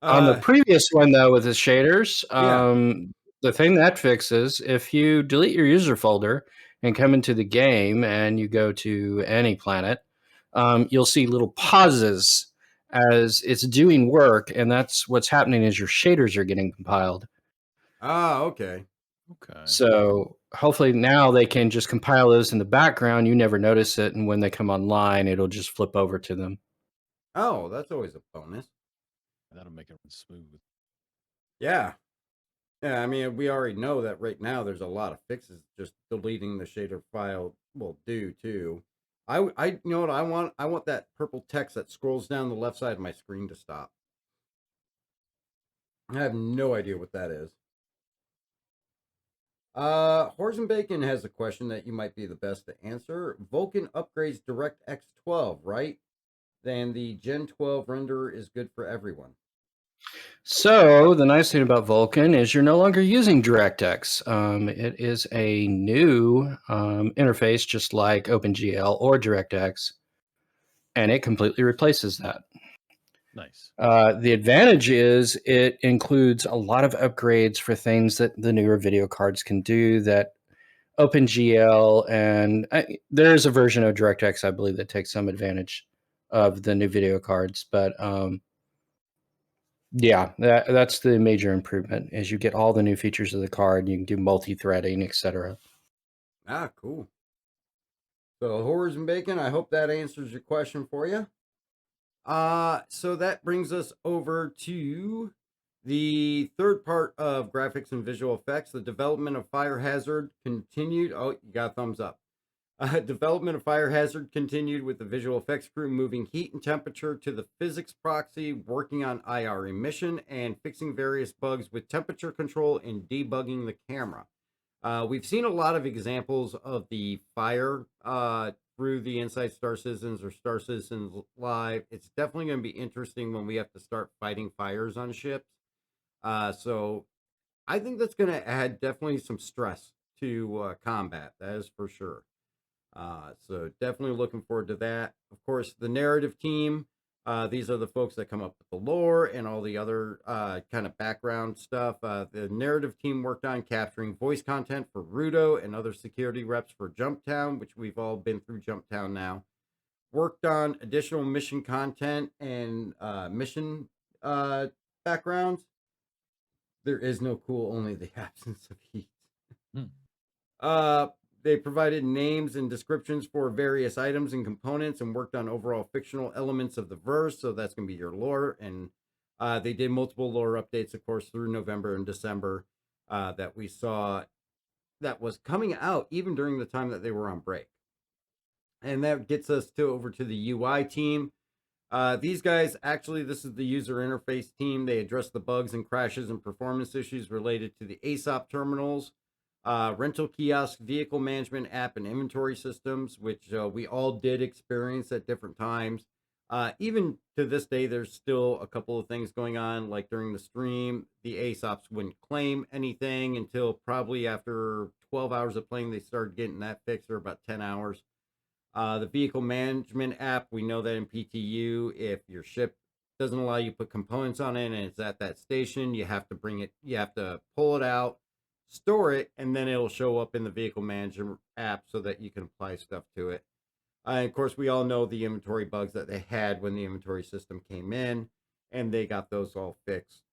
S4: On the previous one though, with the shaders,
S2: Yeah.
S4: the thing that fixes, if you delete your user folder and come into the game and you go to any planet, you'll see little pauses as it's doing work, and that's what's happening is your shaders are getting compiled.
S2: Okay.
S3: Okay.
S4: So hopefully now they can just compile those in the background. You never notice it, and when they come online, it'll just flip over to them.
S2: Oh, that's always a bonus.
S3: That'll make it run smooth.
S2: Yeah. Yeah, I mean, we already know that right now there's a lot of fixes just deleting the shader file will do too. You know what I want? I want that purple text that scrolls down the left side of my screen to stop. I have no idea what that is. Horse Bacon has a question that you might be the best to answer. Vulkan upgrades DirectX 12, right? Then the Gen 12 renderer is good for everyone.
S4: So the nice thing about Vulkan is you're no longer using DirectX. It is a new interface, just like OpenGL or DirectX, and it completely replaces that.
S3: Nice.
S4: The advantage is it includes a lot of upgrades for things that the newer video cards can do that OpenGL and there's a version of DirectX, I believe, that takes some advantage of the new video cards. But yeah, that's the major improvement is you get all the new features of the card. You can do multi-threading, etc.
S2: Ah, cool. So Horrors and Bacon, I hope that answers your question for you. So that brings us over to the third part of graphics and visual effects. The development of Fire Hazard continued. Oh, you got a thumbs up. Development of Fire Hazard continued with the visual effects crew moving heat and temperature to the physics proxy, working on IR emission, and fixing various bugs with temperature control and debugging the camera. We've seen a lot of examples of the fire through the Inside Star Citizens or Star Citizens Live. It's definitely going to be interesting when we have to start fighting fires on ships. So I think that's going to add definitely some stress to combat. That is for sure. So definitely looking forward to that. Of course, the narrative team These are the folks that come up with the lore and all the other kind of background stuff. The narrative team worked on capturing voice content for Rudo and other security reps for Jumptown, which we've all been through Jumptown now. Worked on additional mission content and mission backgrounds. There is no cool, only the absence of heat.
S3: Hmm.
S2: They provided names and descriptions for various items and components and worked on overall fictional elements of the verse. So that's going to be your lore. And they did multiple lore updates, of course, through November and December that we saw that was coming out even during the time that they were on break. And that gets us over to the UI team. These guys, actually, this is the user interface team. They address the bugs and crashes and performance issues related to the ASOP terminals, rental kiosk, vehicle management app, and inventory systems, which we all did experience at different times. Even to this day, there's still a couple of things going on, like during the stream, the ASOPs wouldn't claim anything until probably after 12 hours of playing, they started getting that fixed, or about 10 hours. The vehicle management app, we know that in PTU, if your ship doesn't allow you to put components on it and it's at that station, you have to bring it, you have to pull it out, store it, and then it'll show up in the vehicle management app so that you can apply stuff to it. And of course, we all know the inventory bugs that they had when the inventory system came in, and they got those all fixed.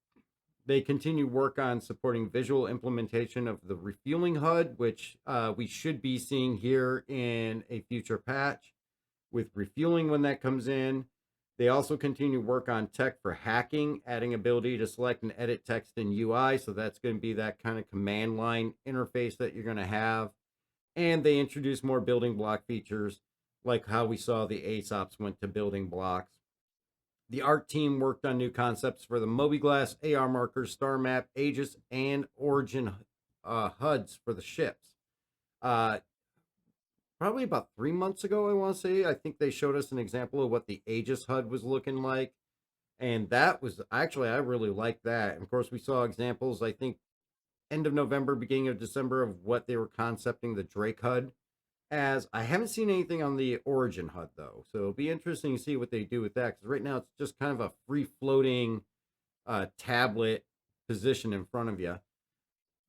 S2: They continue work on supporting visual implementation of the refueling HUD, which we should be seeing here in a future patch with refueling when that comes in. They also continue work on tech for hacking, adding ability to select and edit text in UI. So that's going to be that kind of command line interface that you're going to have. And they introduce more building block features, like how we saw the ASOPs went to building blocks. The art team worked on new concepts for the Mobiglass, AR markers, star map, Aegis, and Origin HUDs for the ships. Probably about 3 months ago, I want to say, I think they showed us an example of what the Aegis HUD was looking like. And that was actually, I really liked that. And of course, we saw examples, I think, end of November, beginning of December, of what they were concepting the Drake HUD as. I haven't seen anything on the Origin HUD though, so it'll be interesting to see what they do with that, because right now it's just kind of a free floating tablet position in front of you.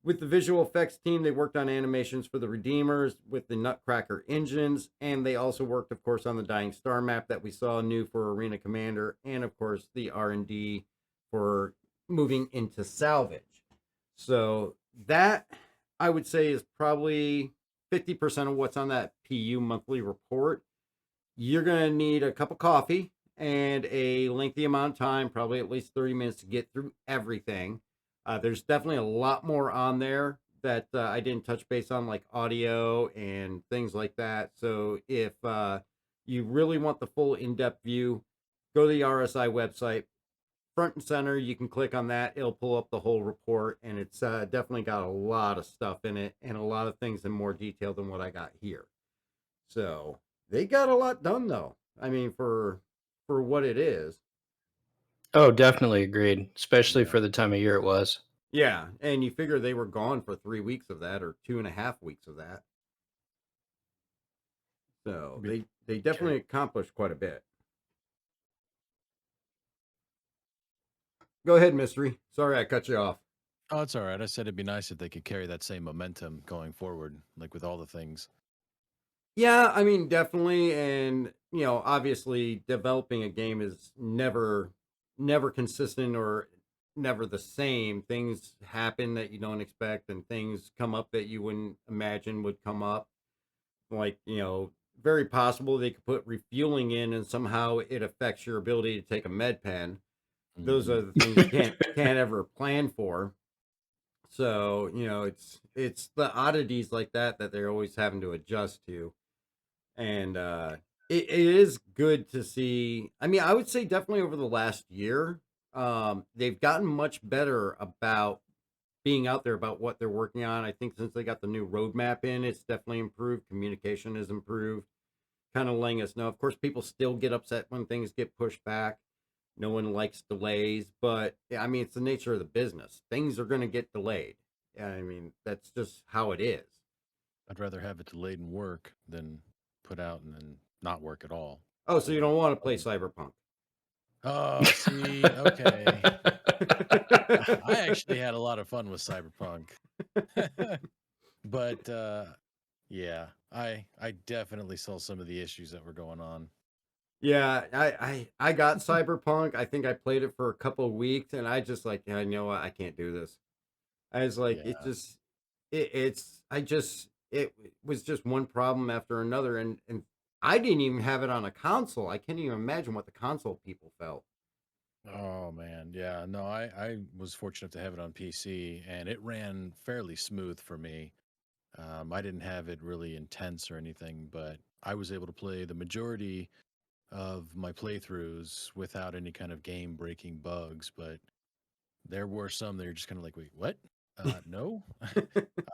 S2: With the visual effects team, they worked on animations for the Redeemers with the Nutcracker engines, and they also worked, of course, on the Dying Star map that we saw new for Arena Commander, and of course the R&D for moving into salvage. So that, I would say, is probably 50% of what's on that PU monthly report. You're going to need a cup of coffee and a lengthy amount of time, probably at least 30 minutes to get through everything. There's definitely a lot more on there that I didn't touch base on, like audio and things like that. So if you really want the full in-depth view, go to the RSI website. Front and center, you can click on that. It'll pull up the whole report, and it's definitely got a lot of stuff in it and a lot of things in more detail than what I got here. So they got a lot done, though. I mean, for what it is.
S4: Oh, definitely agreed, especially
S3: Yeah.
S4: for the time of year it was.
S2: Yeah, and you figure they were gone for 3 weeks of that, or 2.5 weeks of that. So they definitely accomplished quite a bit. Go ahead, Mystery. Sorry I cut you off.
S3: Oh, it's all right. I said it'd be nice if they could carry that same momentum going forward, like with all the things.
S2: Yeah, I mean, definitely. And, obviously developing a game is never consistent or never the same. Things happen that you don't expect, and things come up that you wouldn't imagine would come up. Like, very possible they could put refueling in and somehow it affects your ability to take a med pen. Those are the things you can't ever plan for. So, it's the oddities like that they're always having to adjust to. And it is good to see. I mean, I would say definitely over the last year, they've gotten much better about being out there about what they're working on. I think since they got the new roadmap in, it's definitely improved. Communication has improved, kind of letting us know. Of course, people still get upset when things get pushed back. No one likes delays, but yeah, I mean, it's the nature of the business. Things are going to get delayed. I mean, that's just how it is.
S3: I'd rather have it delayed in work than put out and then not work at all.
S2: Oh, so you don't want to play Cyberpunk?
S3: Oh, see, okay. I actually had a lot of fun with Cyberpunk. But yeah, I definitely saw some of the issues that were going on.
S2: Yeah, I got Cyberpunk. I think I played it for a couple of weeks, and I just like, yeah, you know what? I can't do this. I was like, it
S3: Yeah.
S2: just, it's, I just, it was just one problem after another, and I didn't even have it on a console. I can't even imagine what the console people felt.
S3: Oh man, yeah. No, I was fortunate to have it on PC and it ran fairly smooth for me. I didn't have it really intense or anything, but I was able to play the majority of my playthroughs without any kind of game breaking bugs. But there were some that are just kind of like, wait, what? No,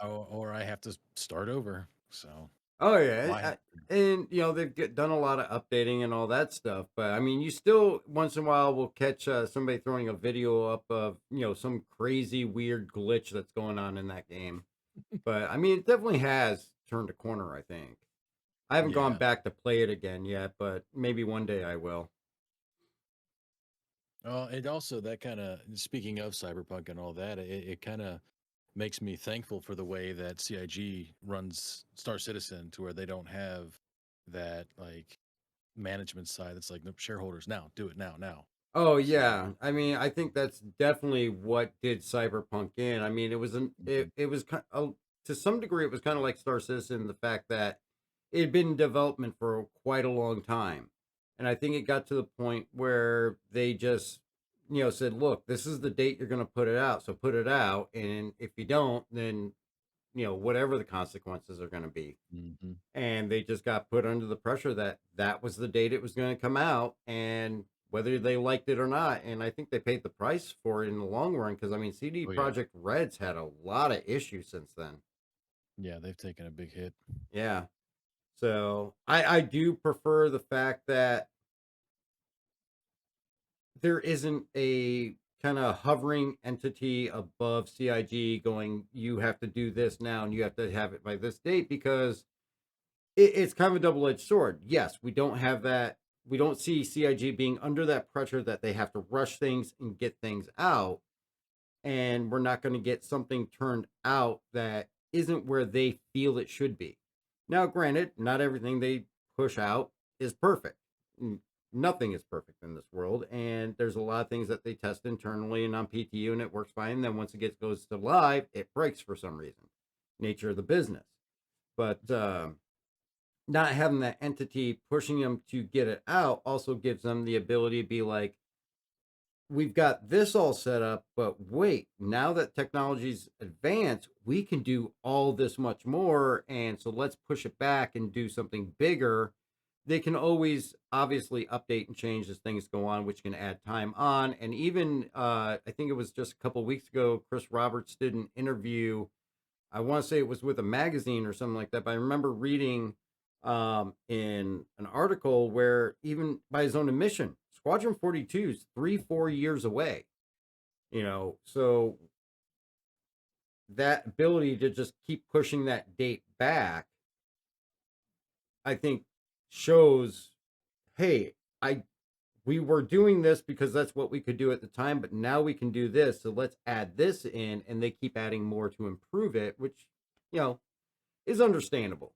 S3: or I have to start over. So,
S2: Oh
S3: well, I
S2: yeah,
S3: had,
S2: and they've done a lot of updating and all that stuff. But I mean, you still once in a while will catch somebody throwing a video up of some crazy weird glitch that's going on in that game. But I mean, it definitely has turned a corner. I think I haven't gone
S3: yeah.
S2: back to play it again yet, but maybe one day I will.
S3: And also that kind of speaking of cyberpunk and all that, it kind of makes me thankful for the way that CIG runs Star Citizen to where they don't have that like management side that's like, nope, shareholders now, do it now.
S2: Oh
S3: So,
S2: yeah, I mean, I think that's definitely what did Cyberpunk in. I mean,
S3: mhm.
S2: it was to some degree it was kind of like Star Citizen, the fact that it had been in development for quite a long time, and I think it got to the point where they just said, "Look, this is the date you're going to put it out, so put it out, and if you don't, then whatever the consequences are going to be."
S3: Mhm.
S2: And they just got put under the pressure that that was the date it was going to come out, and whether they liked it or not. And I think they paid the price for it in the long run, because I mean, CD
S3: Oh yeah,
S2: Project Red's had a lot of issues since then.
S3: yeah, they've taken a big hit.
S2: Yeah, so I do prefer the fact that there isn't a kind of hovering entity above CIG going, you have to do this now and you have to have it by this date, because it's kind of a double-edged sword. Yes, we don't have that. We don't see CIG being under that pressure that they have to rush things and get things out, and we're not going to get something turned out that isn't where they feel it should be. Now, granted, not everything they push out is perfect. Nothing is perfect in this world, and there's a lot of things that they test internally and on PTU, and it works fine. Then once it goes to live, it breaks for some reason. Nature of the business. But not having that entity pushing them to get it out also gives them the ability to be like, we've got this all set up, but wait, now that technology's advanced, we can do all this much more. And so let's push it back and do something bigger. They can always obviously update and change as things go on, which can add time on. And even I think it was just a couple of weeks ago, Chris Roberts did an interview. I want to say it was with a magazine or something like that, but I remember reading in an article where even by his own admission, Squadron 42 is 3-4 years away. So that ability to just keep pushing that date back, I think shows, hey, I we were doing this because that's what we could do at the time, but now we can do this, so let's add this in, and they keep adding more to improve it, which is understandable.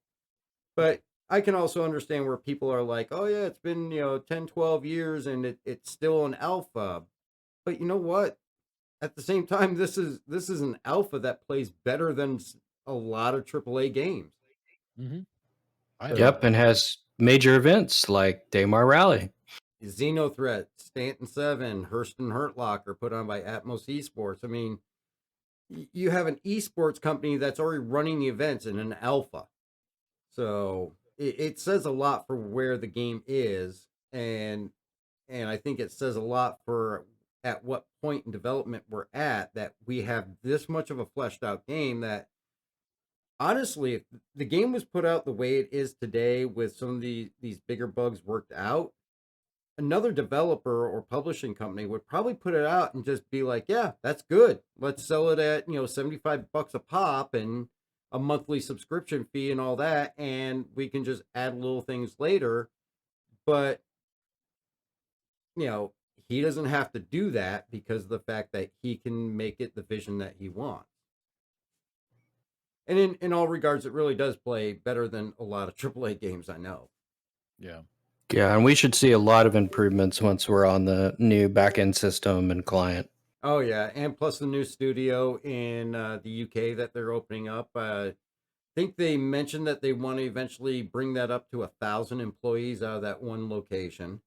S2: But I can also understand where people are like, oh yeah, it's been 10, 12 years and it's still an alpha. But you know what, at the same time, this is an alpha that plays better than a lot of AAA games.
S3: Hmm. I
S2: So
S3: agree.
S4: Yep, and has major events like Daymar Rally.
S2: Xenothreat, Stanton 7, Hurston Hurtlock are put on by Atmos Esports. I mean, you have an esports company that's already running the events in an alpha. So it says a lot for where the game is, and I think it says a lot for at what point in development we're at, that we have this much of a fleshed out game that honestly, if the game was put out the way it is today with some of these bigger bugs worked out, another developer or publishing company would probably put it out and just be like, yeah, that's good. Let's sell it at, $75 a pop and a monthly subscription fee and all that. And we can just add little things later. But, you know, he doesn't have to do that because of the fact that he can make it the vision that he wants. And in all regards, it really does play better than a lot of AAA games I know.
S3: Yeah.
S4: Yeah, and we should see a lot of improvements once we're on the new backend system and client.
S2: Oh yeah, and plus the new studio in the UK that they're opening up. I think they mentioned that they want to eventually bring that up to 1,000 employees out of that one location.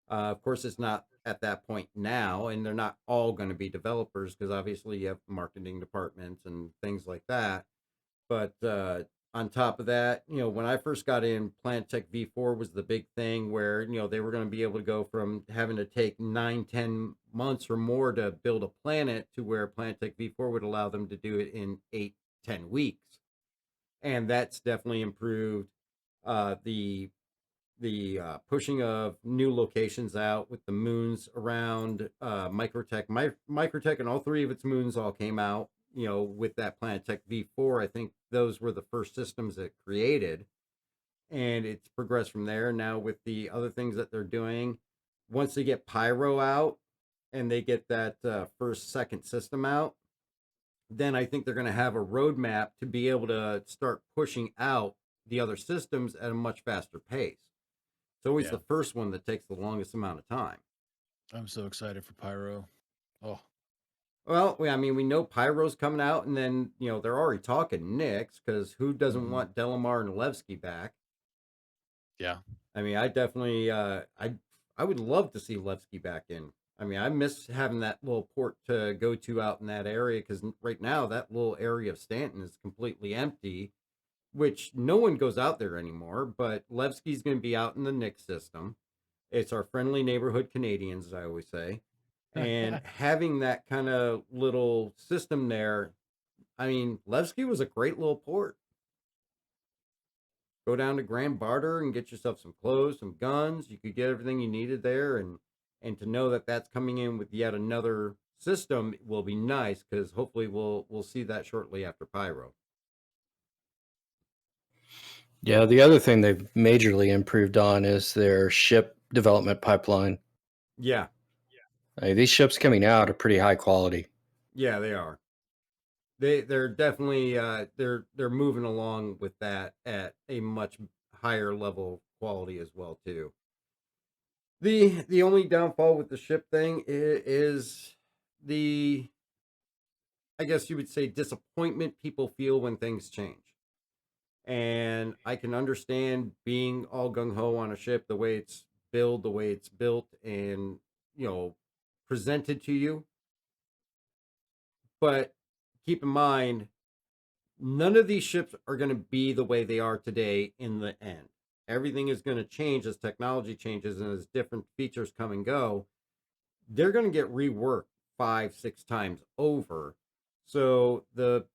S2: Of course, it's not at that point now, and they're not all going to be developers because obviously you have marketing departments and things like that. But on top of that, when I first got in, Plant Tech V4 was the big thing where, they were going to be able to go from having to take 9-10 months or more to build a planet to where Plant Tech V4 would allow them to do it in 8-10 weeks. And that's definitely improved the pushing of new locations out with the moons around Microtech. Microtech and all three of its moons all came out, with that Planetech V4. I think those were the first systems it created, and it's progressed from there. Now with the other things that they're doing, once they get Pyro out and they get that second system out, then I think they're going to have a roadmap to be able to start pushing out the other systems at a much faster pace. It's always the first one that takes the longest amount of time.
S3: I'm so excited for Pyro. Oh.
S2: Well, we know Pyro's coming out, and then, they're already talking Nyx, because who doesn't want Delamar and Levski back?
S3: Yeah.
S2: I definitely, I would love to see Levski back in. I miss having that little port to go to out in that area, because right now that little area of Stanton is completely empty, which no one goes out there anymore, but Levski's going to be out in the Nyx system. It's our friendly neighborhood Canadians, as I always say. And having that kind of little system there, Levski was a great little port. Go down to Grand Barter and get yourself some clothes, some guns. You could get everything you needed there, and to know that that's coming in with yet another system will be nice, because hopefully we'll see that shortly after Pyro.
S4: Yeah, the other thing they've majorly improved on is their ship development pipeline.
S2: Yeah.
S4: These ships coming out are pretty high quality.
S2: Yeah, they are. They're definitely they're moving along with that at a much higher level of quality as well too. The only downfall with the ship thing is the, I guess you would say, disappointment people feel when things change. And I can understand being all gung-ho on a ship, the way it's built and, presented to you. But keep in mind, none of these ships are going to be the way they are today in the end. Everything is going to change as technology changes and as different features come and go. They're going to get reworked 5-6 times over. So the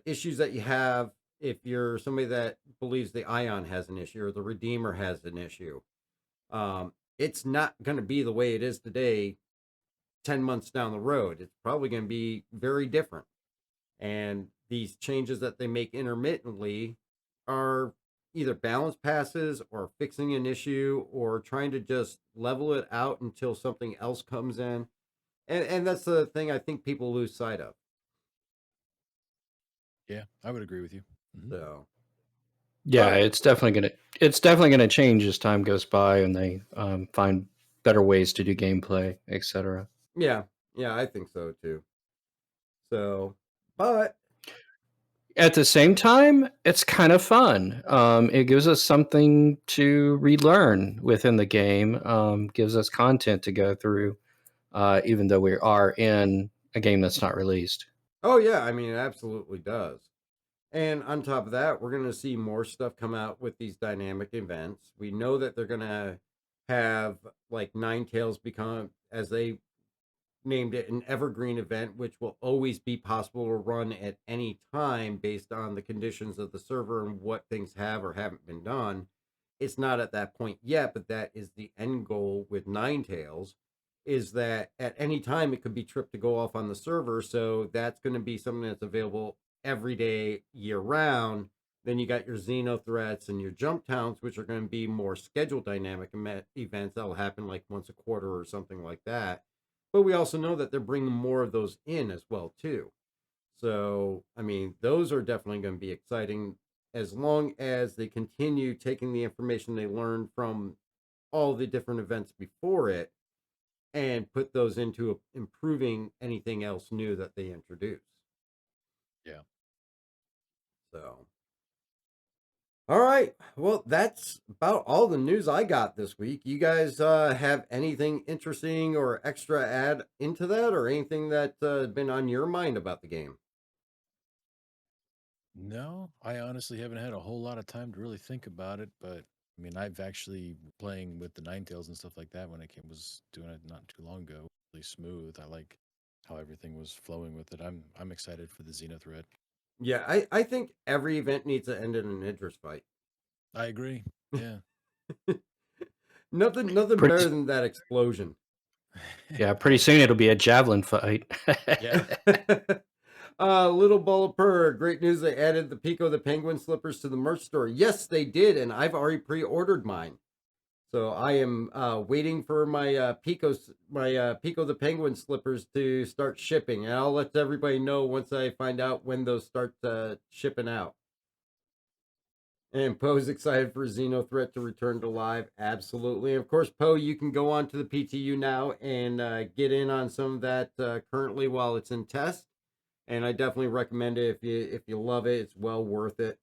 S2: issues that you have, if you're somebody that believes the Ion has an issue or the Redeemer has an issue, it's not going to be the way it is today 10 months down the road. It's probably going to be very different. And these changes that they make intermittently are either balance passes or fixing an issue or trying to just level it out until something else comes in. And that's the thing I think people lose sight of.
S3: Yeah, I would agree with you.
S2: So
S4: yeah, it's definitely gonna change as time goes by and they find better ways to do gameplay, etc.
S2: yeah, I think so too. So, but
S4: at the same time, it's kind of fun. It gives us something to relearn within the game. Gives us content to go through, even though we are in a game that's not released.
S2: oh yeah, it absolutely does. And on top of that, we're going to see more stuff come out with these dynamic events. We know that they're going to have like Ninetales become, as they named it, an evergreen event, which will always be possible to run at any time based on the conditions of the server and what things have or haven't been done. It's not at that point yet, but that is the end goal with Ninetales, is that at any time it could be tripped to go off on the server. So that's going to be something that's available every day, year round, Then you got your Xenothreats and your Jump Towns, which are going to be more schedule dynamic events that will happen like once a quarter or something like that. But we also know that they're bringing more of those in as well too. So, I mean, those are definitely going to be exciting as long as they continue taking the information they learned from all the different events before it and put those into improving anything else new that they introduce.
S3: Yeah.
S2: So, all right. Well, that's about all the news I got this week. You guys have anything interesting or extra add into that, or anything that been on your mind about the game?
S3: No, I honestly haven't had a whole lot of time to really think about it, but I mean, I've actually playing with the Ninetales and stuff like that when was doing it not too long ago. Really smooth. I like how everything was flowing with it. I'm excited for the Xenothreat.
S2: Yeah, I think every event needs to end in an Idris fight.
S3: I agree. Yeah.
S2: Nothing
S4: Pretty,
S2: better than that explosion.
S4: yeah, pretty soon it'll be a javelin fight.
S3: Yeah.
S2: Little Ball of Purr, great news. They added the Pico the Penguin slippers to the merch store. Yes, they did, and I've already pre-ordered mine. So I am waiting for my Pico the Penguin slippers to start shipping, and I'll let everybody know once I find out when those start shipping out. And Poe's excited for Xenothreat to return to live. Absolutely. Of course, Poe, you can go on to the PTU now and get in on some of that currently while it's in test. And I definitely recommend it if you love it. It's well worth it.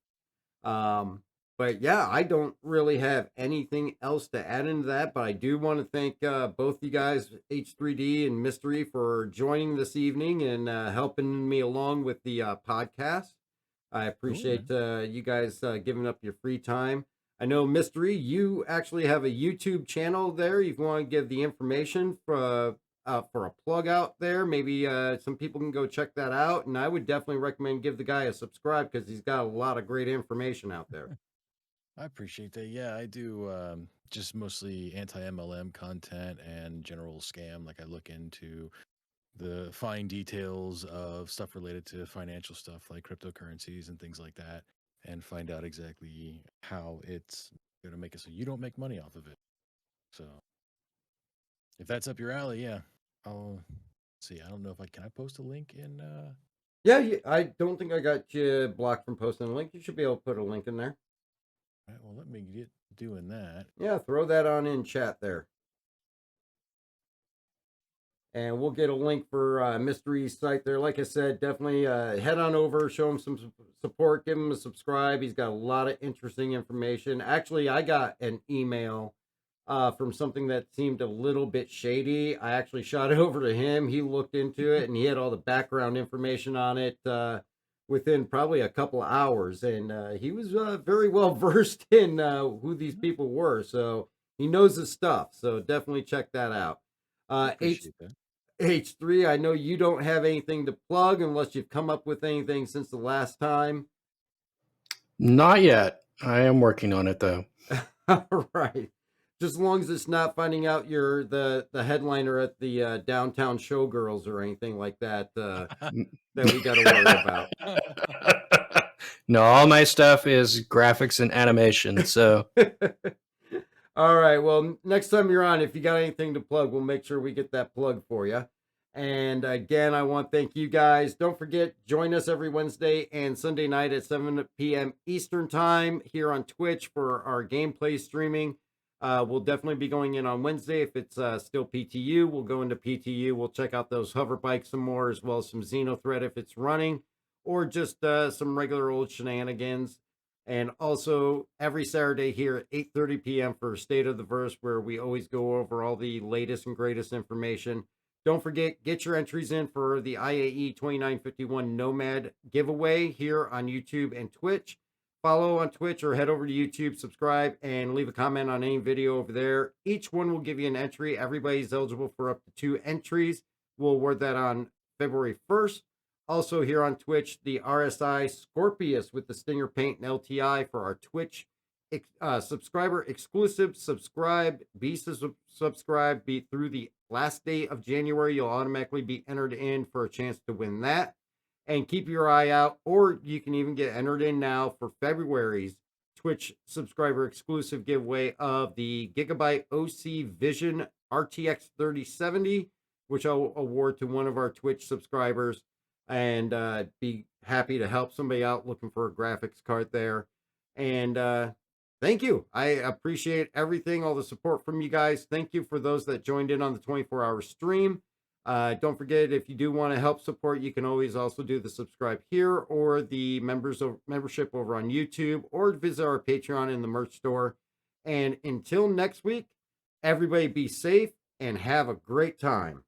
S2: But yeah, I don't really have anything else to add into that. But I do want to thank both you guys, H3D and Mystery, for joining this evening and helping me along with the podcast. I appreciate you guys giving up your free time. I know, Mystery, you actually have a YouTube channel there. If you want to give the information for a plug out there, maybe some people can go check that out. And I would definitely recommend give the guy a subscribe because he's got a lot of great information out there.
S3: I appreciate that. Yeah, I do just mostly anti-MLM content and general scam. Like I look into the fine details of stuff related to financial stuff like cryptocurrencies and things like that, and find out exactly how it's going to make it so you don't make money off of it. So if that's up your alley, yeah, I'll see. I don't know if I post a link in.
S2: Yeah, I don't think I got you blocked from posting a link. You should be able to put a link in there.
S3: All right, well, let me get doing that.
S2: Yeah, throw that on in chat there. And we'll get a link for Mystery's site there. Like I said, definitely head on over, show him some support, give him a subscribe. He's got a lot of interesting information. Actually, I got an email from something that seemed a little bit shady. I actually shot it over to him. He looked into it, and he had all the background information on it within probably a couple of hours. And he was very well versed in who these people were. So he knows his stuff. So definitely check that out.
S3: Appreciate that.
S2: H3, I know you don't have anything to plug unless you've come up with anything since the last time.
S4: Not yet. I am working on it though.
S2: All right. Just as long as it's not finding out you're the headliner at the downtown showgirls or anything like that that we got to worry about.
S4: No, all my stuff is graphics and animation. So
S2: all right. Well, next time you're on, if you got anything to plug, we'll make sure we get that plug for you. And again, I want to thank you guys. Don't forget, join us every Wednesday and Sunday night at 7 p.m. Eastern Time here on Twitch for our gameplay streaming. We'll definitely be going in on Wednesday. If it's still PTU, we'll go into PTU. We'll check out those hover bikes some more, as well as some Xenothreat if it's running, or just some regular old shenanigans. And also every Saturday here at 8:30 p.m. for State of the Verse, where we always go over all the latest and greatest information. Don't forget, get your entries in for the IAE 2951 Nomad giveaway here on YouTube and Twitch. Follow on Twitch or head over to YouTube, subscribe, and leave a comment on any video over there. Each one will give you an entry. Everybody's eligible for up to 2 entries. We'll award that on February 1st. Also here on Twitch, the RSI Scorpius with the Stinger Paint and LTI for our Twitch subscriber exclusive. Subscribe, be subscribed, be through the last day of January. You'll automatically be entered in for a chance to win that. And keep your eye out, or you can even get entered in now for February's Twitch subscriber exclusive giveaway of the Gigabyte OC Vision RTX 3070, which I'll award to one of our Twitch subscribers, and be happy to help somebody out looking for a graphics card there. And thank you. I appreciate everything, all the support from you guys. Thank you for those that joined in on the 24-hour stream. Don't forget, if you do want to help support, you can always also do the subscribe here or the membership over on YouTube, or visit our Patreon in the merch store. And until next week, everybody be safe and have a great time.